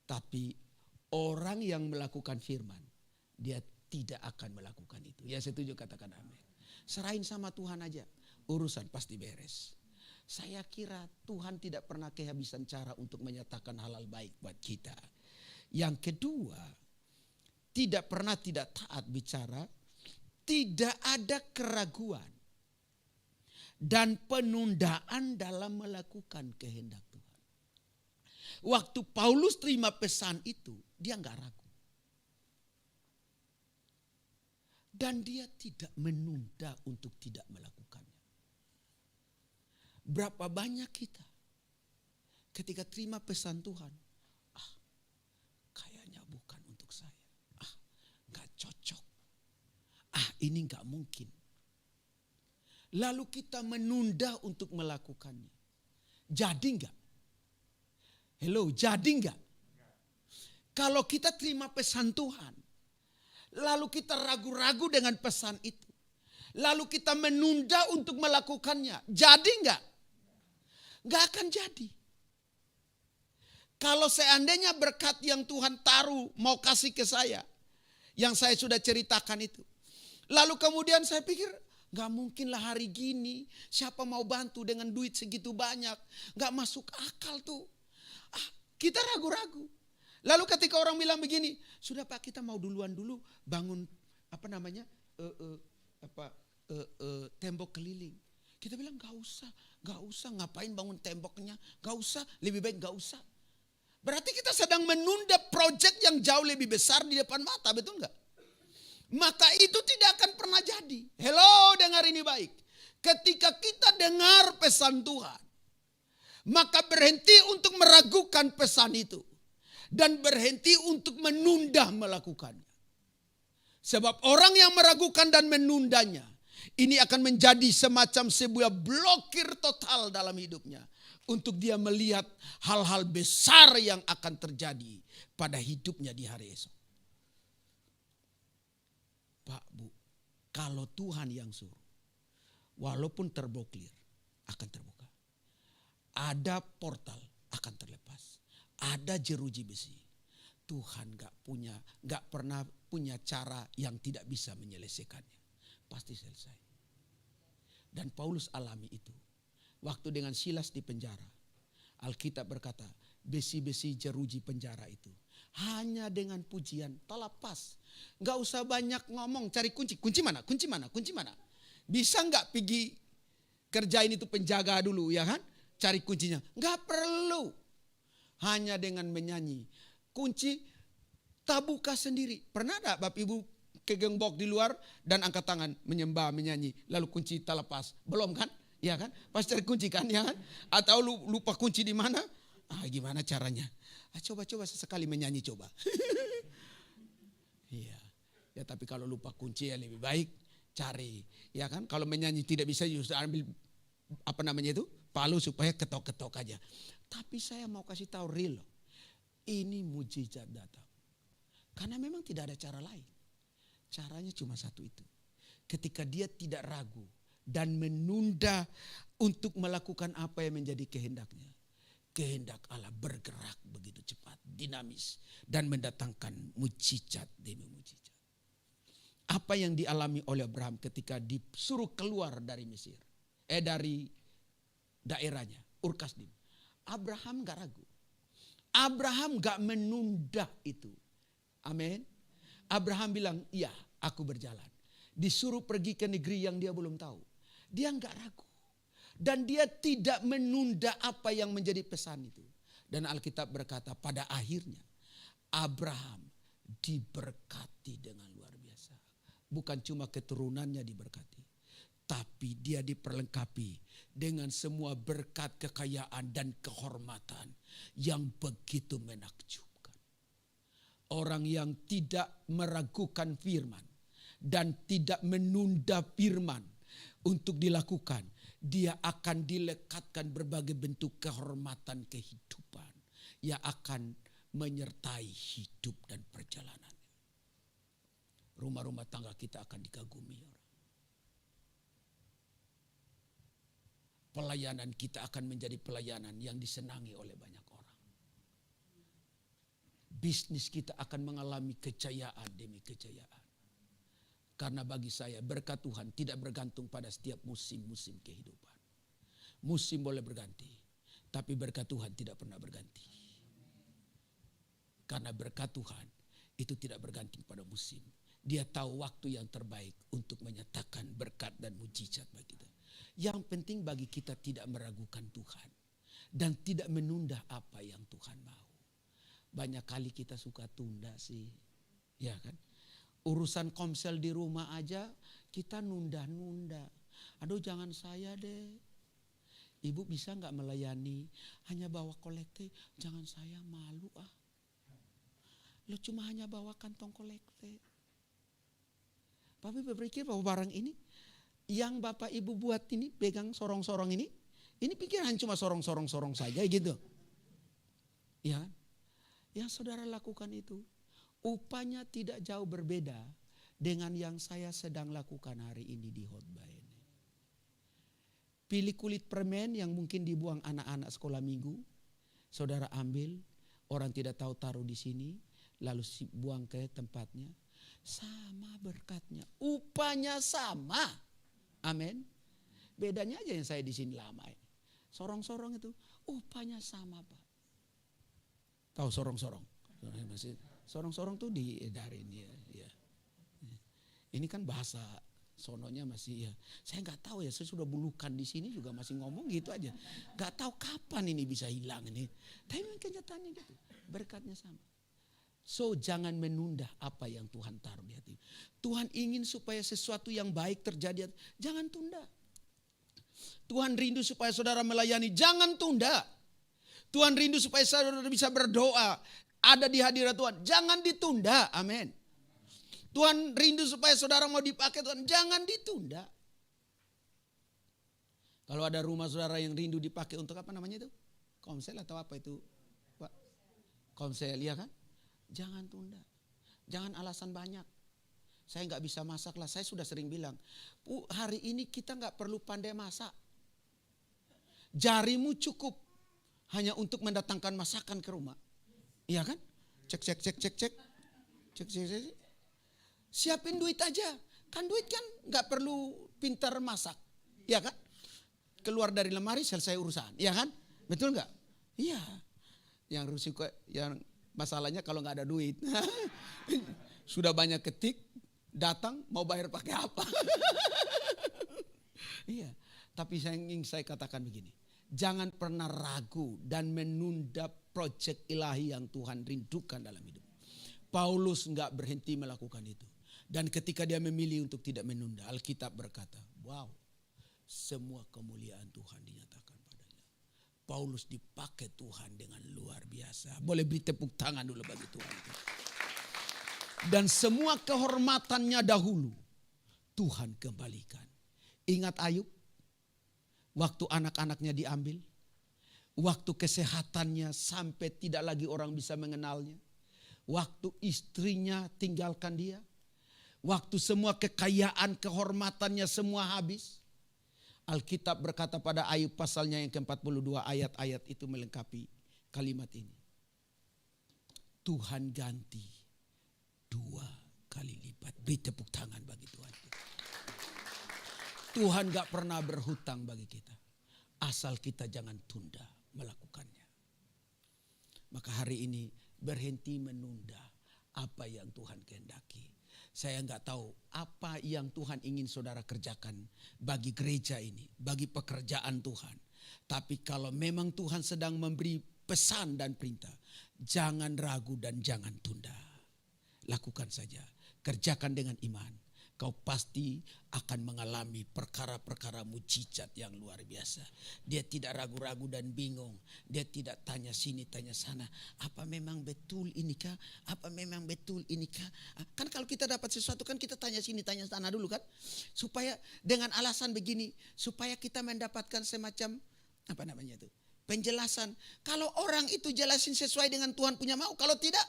Tapi orang yang melakukan firman, dia tidak akan melakukan itu. Ya setuju katakan amin. Serahin sama Tuhan aja, urusan pasti beres. Saya kira Tuhan tidak pernah kehabisan cara untuk menyatakan hal-hal baik buat kita. Yang kedua, tidak pernah tidak taat bicara, tidak ada keraguan dan penundaan dalam melakukan kehendak Tuhan. Waktu Paulus terima pesan itu, dia enggak ragu. Dan dia tidak menunda untuk tidak melakukannya. Berapa banyak kita ketika terima pesan Tuhan, kayaknya bukan untuk saya. Gak cocok. Ini gak mungkin. Lalu kita menunda untuk melakukannya. Jadi gak? Hello, jadi gak? Kalau kita terima pesan Tuhan, lalu kita ragu-ragu dengan pesan itu, lalu kita menunda untuk melakukannya, jadi enggak? Enggak akan jadi. Kalau seandainya berkat yang Tuhan taruh mau kasih ke saya, yang saya sudah ceritakan itu, lalu kemudian saya pikir, enggak mungkinlah hari gini, siapa mau bantu dengan duit segitu banyak, enggak masuk akal tuh. Kita ragu-ragu. Lalu ketika orang bilang begini, sudah Pak, kita mau duluan dulu bangun tembok keliling. Kita bilang gak usah, ngapain bangun temboknya, gak usah, lebih baik gak usah. Berarti kita sedang menunda proyek yang jauh lebih besar di depan mata, betul gak? Maka itu tidak akan pernah jadi. Hello, dengar ini baik. Ketika kita dengar pesan Tuhan, maka berhenti untuk meragukan pesan itu. Dan berhenti untuk menunda melakukannya. Sebab orang yang meragukan dan menundanya, ini akan menjadi semacam sebuah blokir total dalam hidupnya. Untuk dia melihat hal-hal besar yang akan terjadi pada hidupnya di hari esok. Pak, Bu, kalau Tuhan yang suruh, walaupun terblokir, akan terbuka. Ada portal akan terlepas. Ada jeruji besi. Tuhan gak pernah punya cara yang tidak bisa menyelesaikannya. Pasti selesai. Dan Paulus alami itu. Waktu dengan Silas di penjara. Alkitab berkata, besi-besi jeruji penjara itu hanya dengan pujian terlepas. Gak usah banyak ngomong, cari kunci. Kunci mana? Kunci mana? Kunci mana? Bisa gak pergi kerjain itu penjaga dulu, ya kan? Cari kuncinya. Gak perlu. Hanya dengan menyanyi. Kunci tak buka sendiri. Pernah tak Bapak Ibu kegembok di luar dan angkat tangan menyembah, menyanyi. Lalu kunci tak lepas. Belum kan? Ya kan? Pasti cari kunci kan? Ya kan? Atau lupa kunci di mana? Gimana caranya? Coba sesekali menyanyi coba. Iya. Ya tapi kalau lupa kunci ya lebih baik cari. Ya kan? Kalau menyanyi tidak bisa justru ambil palu supaya ketok-ketok aja. Tapi saya mau kasih tahu real. Ini mujizat datang. Karena memang tidak ada cara lain. Caranya cuma satu itu. Ketika dia tidak ragu dan menunda untuk melakukan apa yang menjadi kehendaknya. Kehendak Allah bergerak begitu cepat, dinamis. Dan mendatangkan mujizat demi mujizat. Apa yang dialami oleh Abraham ketika disuruh keluar dari Mesir. Dari daerahnya, Ur Kasdim. Abraham gak ragu. Abraham gak menunda itu. Amin. Abraham bilang, iya aku berjalan. Disuruh pergi ke negeri yang dia belum tahu. Dia gak ragu. Dan dia tidak menunda apa yang menjadi pesan itu. Dan Alkitab berkata pada akhirnya Abraham diberkati dengan luar biasa. Bukan cuma keturunannya diberkati. Tapi dia diperlengkapi dengan semua berkat kekayaan dan kehormatan yang begitu menakjubkan. Orang yang tidak meragukan firman dan tidak menunda firman untuk dilakukan, dia akan dilekatkan berbagai bentuk kehormatan kehidupan yang akan menyertai hidup dan perjalanan. Rumah-rumah tangga kita akan dikagumi orang. Pelayanan kita akan menjadi pelayanan yang disenangi oleh banyak orang. Bisnis kita akan mengalami kejayaan demi kejayaan. Karena bagi saya berkat Tuhan tidak bergantung pada setiap musim-musim kehidupan. Musim boleh berganti, tapi berkat Tuhan tidak pernah berganti. Karena berkat Tuhan itu tidak bergantung pada musim. Dia tahu waktu yang terbaik untuk menyatakan berkat dan mujizat bagi kita. Yang penting bagi kita tidak meragukan Tuhan. Dan tidak menunda apa yang Tuhan mau. Banyak kali kita suka tunda sih. Ya kan? Urusan komsel di rumah aja kita nunda-nunda. Aduh jangan saya deh. Ibu bisa nggak melayani hanya bawa kolekte? Jangan saya malu Lo cuma hanya bawa kantong kolekte. Tapi berpikir bahwa barang ini yang Bapak Ibu buat ini, pegang sorong-sorong ini pikiran cuma sorong-sorong saja gitu. Ya, yang saudara lakukan itu upahnya tidak jauh berbeda dengan yang saya sedang lakukan hari ini di khotbah ini. Pilih kulit permen yang mungkin dibuang anak-anak sekolah minggu, saudara ambil, orang tidak tahu taruh di sini, lalu buang ke tempatnya. Sama berkatnya, upahnya sama. Amin. Bedanya aja yang saya di sini lama. Sorong-sorong itu upahnya sama, Pak. Tahu sorong-sorong? Sorong-sorong tuh diedarin ya. Ini kan bahasa sononya masih ya. Saya nggak tahu ya, saya sudah bulukan di sini juga masih ngomong gitu aja. Nggak tahu kapan ini bisa hilang ini. Tapi kenyataannya gitu, berkatnya sama. So jangan menunda apa yang Tuhan taruh di hati. Tuhan ingin supaya sesuatu yang baik terjadi, jangan tunda. Tuhan rindu supaya saudara melayani, jangan tunda. Tuhan rindu supaya saudara bisa berdoa, ada di hadirat Tuhan, jangan ditunda. Amin. Tuhan rindu supaya saudara mau dipakai Tuhan, jangan ditunda. Kalau ada rumah saudara yang rindu dipakai untuk apa namanya itu? Komsel atau apa itu? Pak? Komsel ya kan? Jangan tunda. Jangan alasan banyak. Saya nggak bisa masak lah, saya sudah sering bilang. Hari ini kita nggak perlu pandai masak. Jarimu cukup hanya untuk mendatangkan masakan ke rumah. Iya kan? Cek. Siapin duit aja. Kan duit kan gak perlu pintar masak. Iya kan? Keluar dari lemari selesai urusan. Iya kan? Betul gak? Iya. Yang masalahnya kalau gak ada duit. Sudah banyak ketik. Datang mau bayar pakai apa? Iya. Tapi ingin saya katakan begini. Jangan pernah ragu dan menunda proyek ilahi yang Tuhan rindukan dalam hidup. Paulus gak berhenti melakukan itu. Dan ketika dia memilih untuk tidak menunda, Alkitab berkata, wow, semua kemuliaan Tuhan dinyatakan padanya. Paulus dipakai Tuhan dengan luar biasa. Boleh beri tepuk tangan dulu bagi Tuhan. Dan semua kehormatannya dahulu, Tuhan kembalikan. Ingat Ayub, waktu anak-anaknya diambil, waktu kesehatannya sampai tidak lagi orang bisa mengenalnya, waktu istrinya tinggalkan dia, waktu semua kekayaan, kehormatannya semua habis. Alkitab berkata pada Ayub pasalnya yang ke-42, ayat-ayat itu melengkapi kalimat ini. Tuhan ganti 2 kali lipat. Beri tepuk tangan bagi Tuhan. Tuhan gak pernah berhutang bagi kita. Asal kita jangan tunda melakukannya. Maka hari ini berhenti menunda apa yang Tuhan kehendaki. Saya nggak tahu apa yang Tuhan ingin saudara kerjakan bagi gereja ini, bagi pekerjaan Tuhan. Tapi kalau memang Tuhan sedang memberi pesan dan perintah, jangan ragu dan jangan tunda. Lakukan saja, kerjakan dengan iman. Kau pasti akan mengalami perkara-perkara mujizat yang luar biasa. Dia tidak ragu-ragu dan bingung. Dia tidak tanya sini, tanya sana. Apa memang betul inikah? Apa memang betul inikah? Kan kalau kita dapat sesuatu kan kita tanya sini, tanya sana dulu kan. Supaya dengan alasan begini. Supaya kita mendapatkan semacam apa namanya itu? Penjelasan. Kalau orang itu jelasin sesuai dengan Tuhan punya mau. Kalau tidak.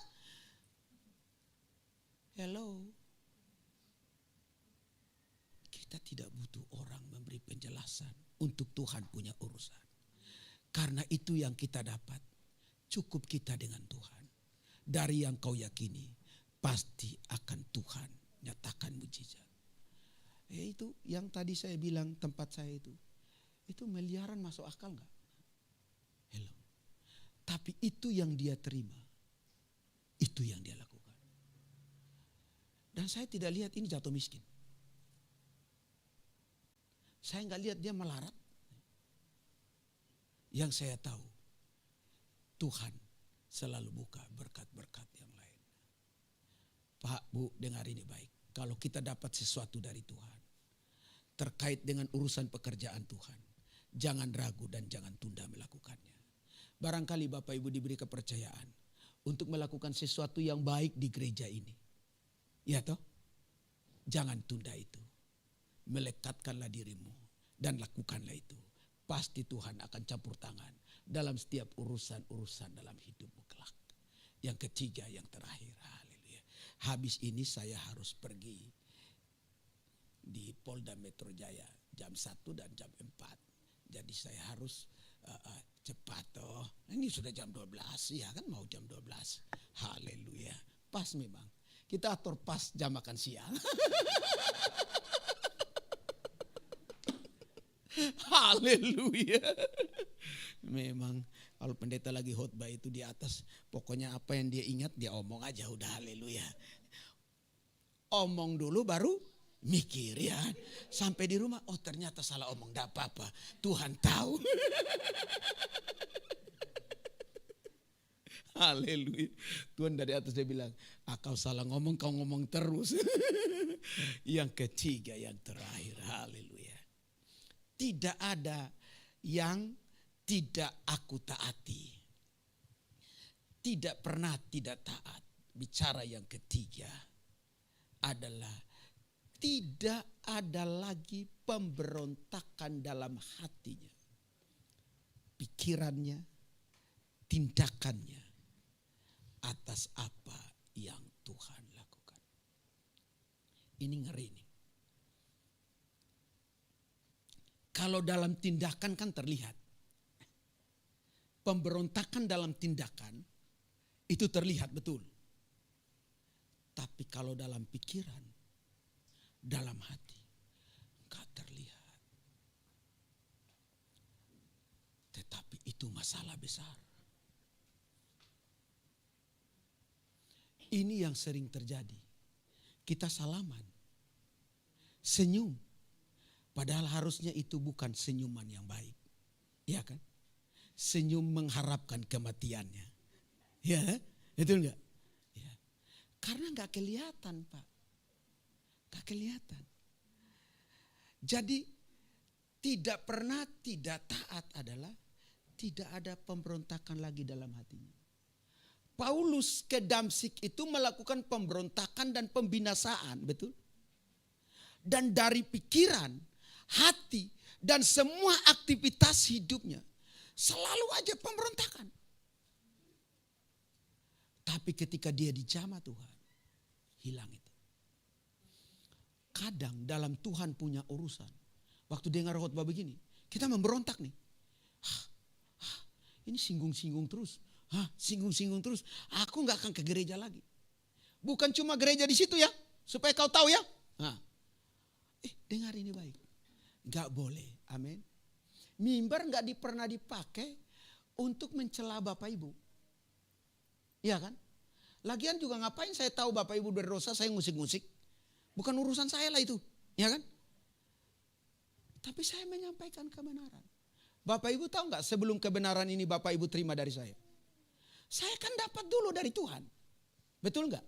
Hello. Kita tidak butuh orang memberi penjelasan untuk Tuhan punya urusan. Karena itu yang kita dapat. Cukup kita dengan Tuhan. Dari yang kau yakini, pasti akan Tuhan nyatakan mujizat. Itu yang tadi saya bilang tempat saya itu. Itu miliaran masuk akal gak? Hello. Tapi itu yang dia terima. Itu yang dia lakukan. Dan saya tidak lihat ini jatuh miskin. Saya nggak lihat dia melarat. Yang saya tahu, Tuhan selalu buka berkat-berkat yang lain. Pak, Bu, dengar ini baik. Kalau kita dapat sesuatu dari Tuhan, terkait dengan urusan pekerjaan Tuhan, Jangan ragu dan jangan tunda melakukannya. Barangkali Bapak Ibu diberi kepercayaan untuk melakukan sesuatu yang baik di gereja ini. Ya toh? Jangan tunda itu. Melekatkanlah dirimu dan lakukanlah itu. Pasti Tuhan akan campur tangan dalam setiap urusan-urusan dalam hidupmu kelak. Yang ketiga, yang terakhir. Haleluya. Habis ini saya harus pergi di Polda Metro Jaya jam 1 dan jam 4. Jadi saya harus cepat toh. Ini sudah jam 12 ya kan, mau jam 12. Haleluya. Pas memang. Kita atur pas jam makan siang. Haleluya. Memang kalau pendeta lagi khotbah itu di atas, pokoknya apa yang dia ingat dia omong aja udah, haleluya. Omong dulu baru mikir ya. Sampai di rumah, oh ternyata salah omong, enggak apa-apa. Tuhan tahu. Haleluya. Tuhan dari atas dia bilang, kau salah ngomong, kau ngomong terus. Yang ketiga, yang terakhir, haleluya. Tidak ada yang tidak aku taati. Tidak pernah tidak taat. Bicara yang ketiga adalah tidak ada lagi pemberontakan dalam hatinya. Pikirannya, tindakannya atas apa yang Tuhan lakukan. Ini ngeri nih. Kalau dalam tindakan kan terlihat. Pemberontakan dalam tindakan itu terlihat betul. Tapi kalau dalam pikiran, dalam hati, enggak terlihat. Tetapi itu masalah besar. Ini yang sering terjadi. Kita salaman, senyum. Padahal harusnya itu bukan senyuman yang baik. Ya kan? Senyum mengharapkan kematiannya. Ya, betul enggak? Ya. Karena enggak kelihatan, Pak. Enggak kelihatan. Jadi tidak pernah tidak taat adalah tidak ada pemberontakan lagi dalam hatinya. Paulus ke Damsyik itu melakukan pemberontakan dan pembinasaan, betul? Dan dari pikiran, hati, dan semua aktivitas hidupnya selalu aja pemberontakan. Tapi ketika dia dijamah Tuhan, hilang itu. Kadang dalam Tuhan punya urusan, waktu dengar khotbah begini, kita memberontak nih. Ini singgung-singgung terus. Singgung-singgung terus. Aku gak akan ke gereja lagi. Bukan cuma gereja di situ ya, supaya kau tahu ya. Dengar ini baik. Gak boleh, amin. Mimbar gak pernah dipakai untuk mencela Bapak Ibu. Iya kan? Lagian juga ngapain saya tahu Bapak Ibu berdosa, saya ngusik-ngusik. Bukan urusan saya lah itu, ya kan? Tapi saya menyampaikan kebenaran. Bapak Ibu tahu gak sebelum kebenaran ini Bapak Ibu terima dari saya? Saya kan dapat dulu dari Tuhan. Betul gak?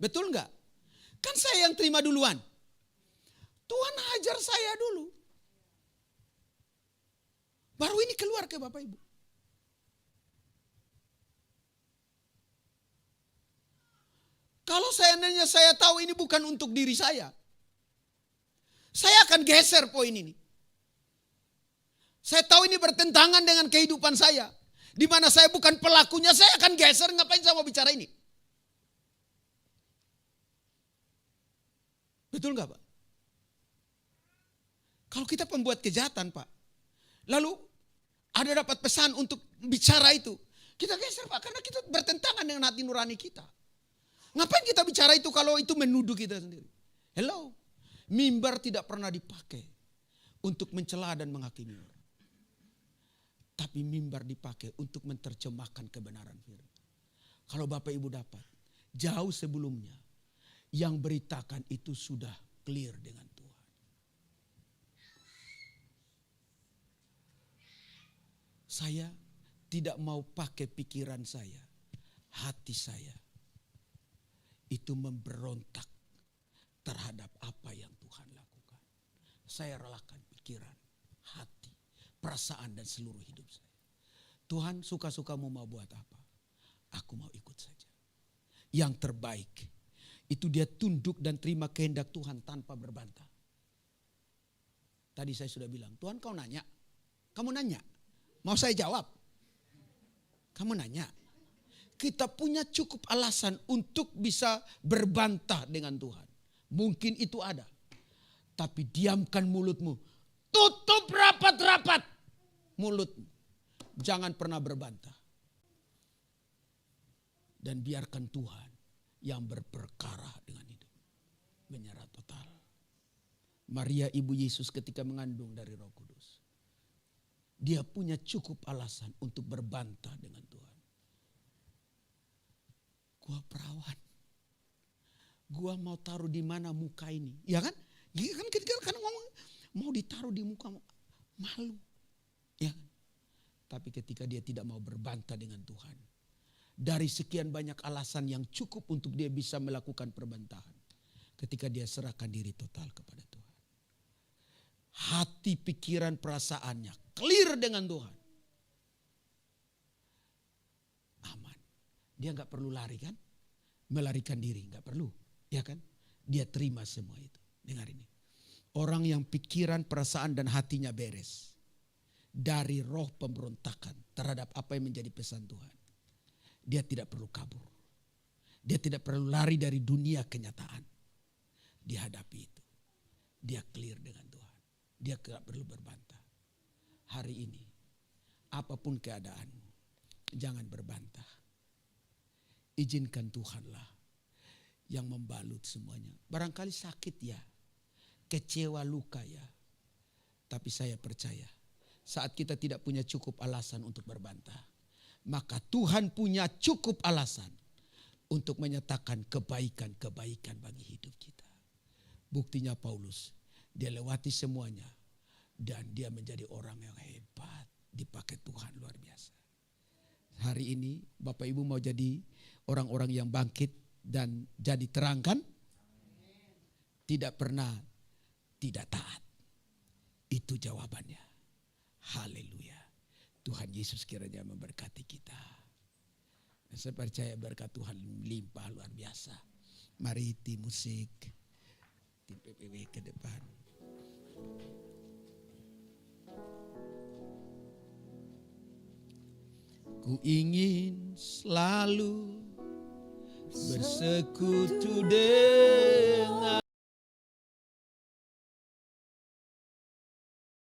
Betul gak? Kan saya yang terima duluan. Tuhan ajar saya dulu. Baru ini keluar ke Bapak Ibu. Kalau seandainya saya tahu ini bukan untuk diri saya akan geser poin ini. Saya tahu ini bertentangan dengan kehidupan saya. Di mana saya bukan pelakunya, saya akan geser, ngapain saya mau bicara ini. Betul gak Pak? Kalau kita pembuat kejahatan Pak, lalu ada dapat pesan untuk bicara itu, kita geser Pak, karena kita bertentangan dengan hati nurani kita. Ngapain kita bicara itu kalau itu menuduh kita sendiri? Hello, mimbar tidak pernah dipakai untuk mencela dan menghakimi orang. Tapi mimbar dipakai untuk menerjemahkan kebenaran firman. Kalau Bapak Ibu dapat, jauh sebelumnya yang beritakan itu sudah clear dengan Tuhan. Saya tidak mau pakai pikiran saya, hati saya itu memberontak terhadap apa yang Tuhan lakukan. Saya relakan pikiran, hati, perasaan dan seluruh hidup saya. Tuhan, suka-sukamu mau buat apa? Aku mau ikut saja. Yang terbaik itu dia tunduk dan terima kehendak Tuhan tanpa berbantah. Tadi saya sudah bilang, Tuhan kau nanya. Kamu nanya. Mau saya jawab? Kamu nanya. Kita punya cukup alasan untuk bisa berbantah dengan Tuhan. Mungkin itu ada. Tapi diamkan mulutmu. Tutup rapat-rapat mulutmu. Jangan pernah berbantah. Dan biarkan Tuhan yang berperkara dengan hidup. Menyerah total. Maria ibu Yesus ketika mengandung dari Roh Kudus. Dia punya cukup alasan untuk berbantah dengan Tuhan. Gua perawan. Gua mau taruh di mana muka ini. Ya kan? Ya kan ketika kadang ngomong mau ditaruh di muka malu. Ya kan? Tapi ketika dia tidak mau berbantah dengan Tuhan. Dari sekian banyak alasan yang cukup untuk dia bisa melakukan perbantahan. Ketika dia serahkan diri total kepada Tuhan. Hati, pikiran, perasaannya clear dengan Tuhan. Aman. Dia gak perlu lari kan? Melarikan diri, gak perlu. Ya kan? Dia terima semua itu. Dengar ini. Orang yang pikiran, perasaan dan hatinya beres. Dari roh pemberontakan terhadap apa yang menjadi pesan Tuhan. Dia tidak perlu kabur. Dia tidak perlu lari dari dunia kenyataan. Dia hadapi itu. Dia clear dengan Tuhan. Dia tidak perlu berbantah. Hari ini, apapun keadaanmu, jangan berbantah. Izinkan Tuhanlah yang membalut semuanya. Barangkali sakit ya, kecewa, luka ya. Tapi saya percaya, saat kita tidak punya cukup alasan untuk berbantah, maka Tuhan punya cukup alasan untuk menyatakan kebaikan-kebaikan bagi hidup kita. Buktinya Paulus. Dia lewati semuanya. Dan dia menjadi orang yang hebat. Dipakai Tuhan luar biasa. Hari ini Bapak Ibu mau jadi orang-orang yang bangkit. Dan jadi terang kan? Tidak pernah tidak taat. Itu jawabannya. Haleluya. Tuhan Yesus kiranya memberkati kita. Dan saya percaya berkat Tuhan melimpah luar biasa. Mari tim musik. Tim PPW ke depan. Ku ingin selalu bersekutu dengan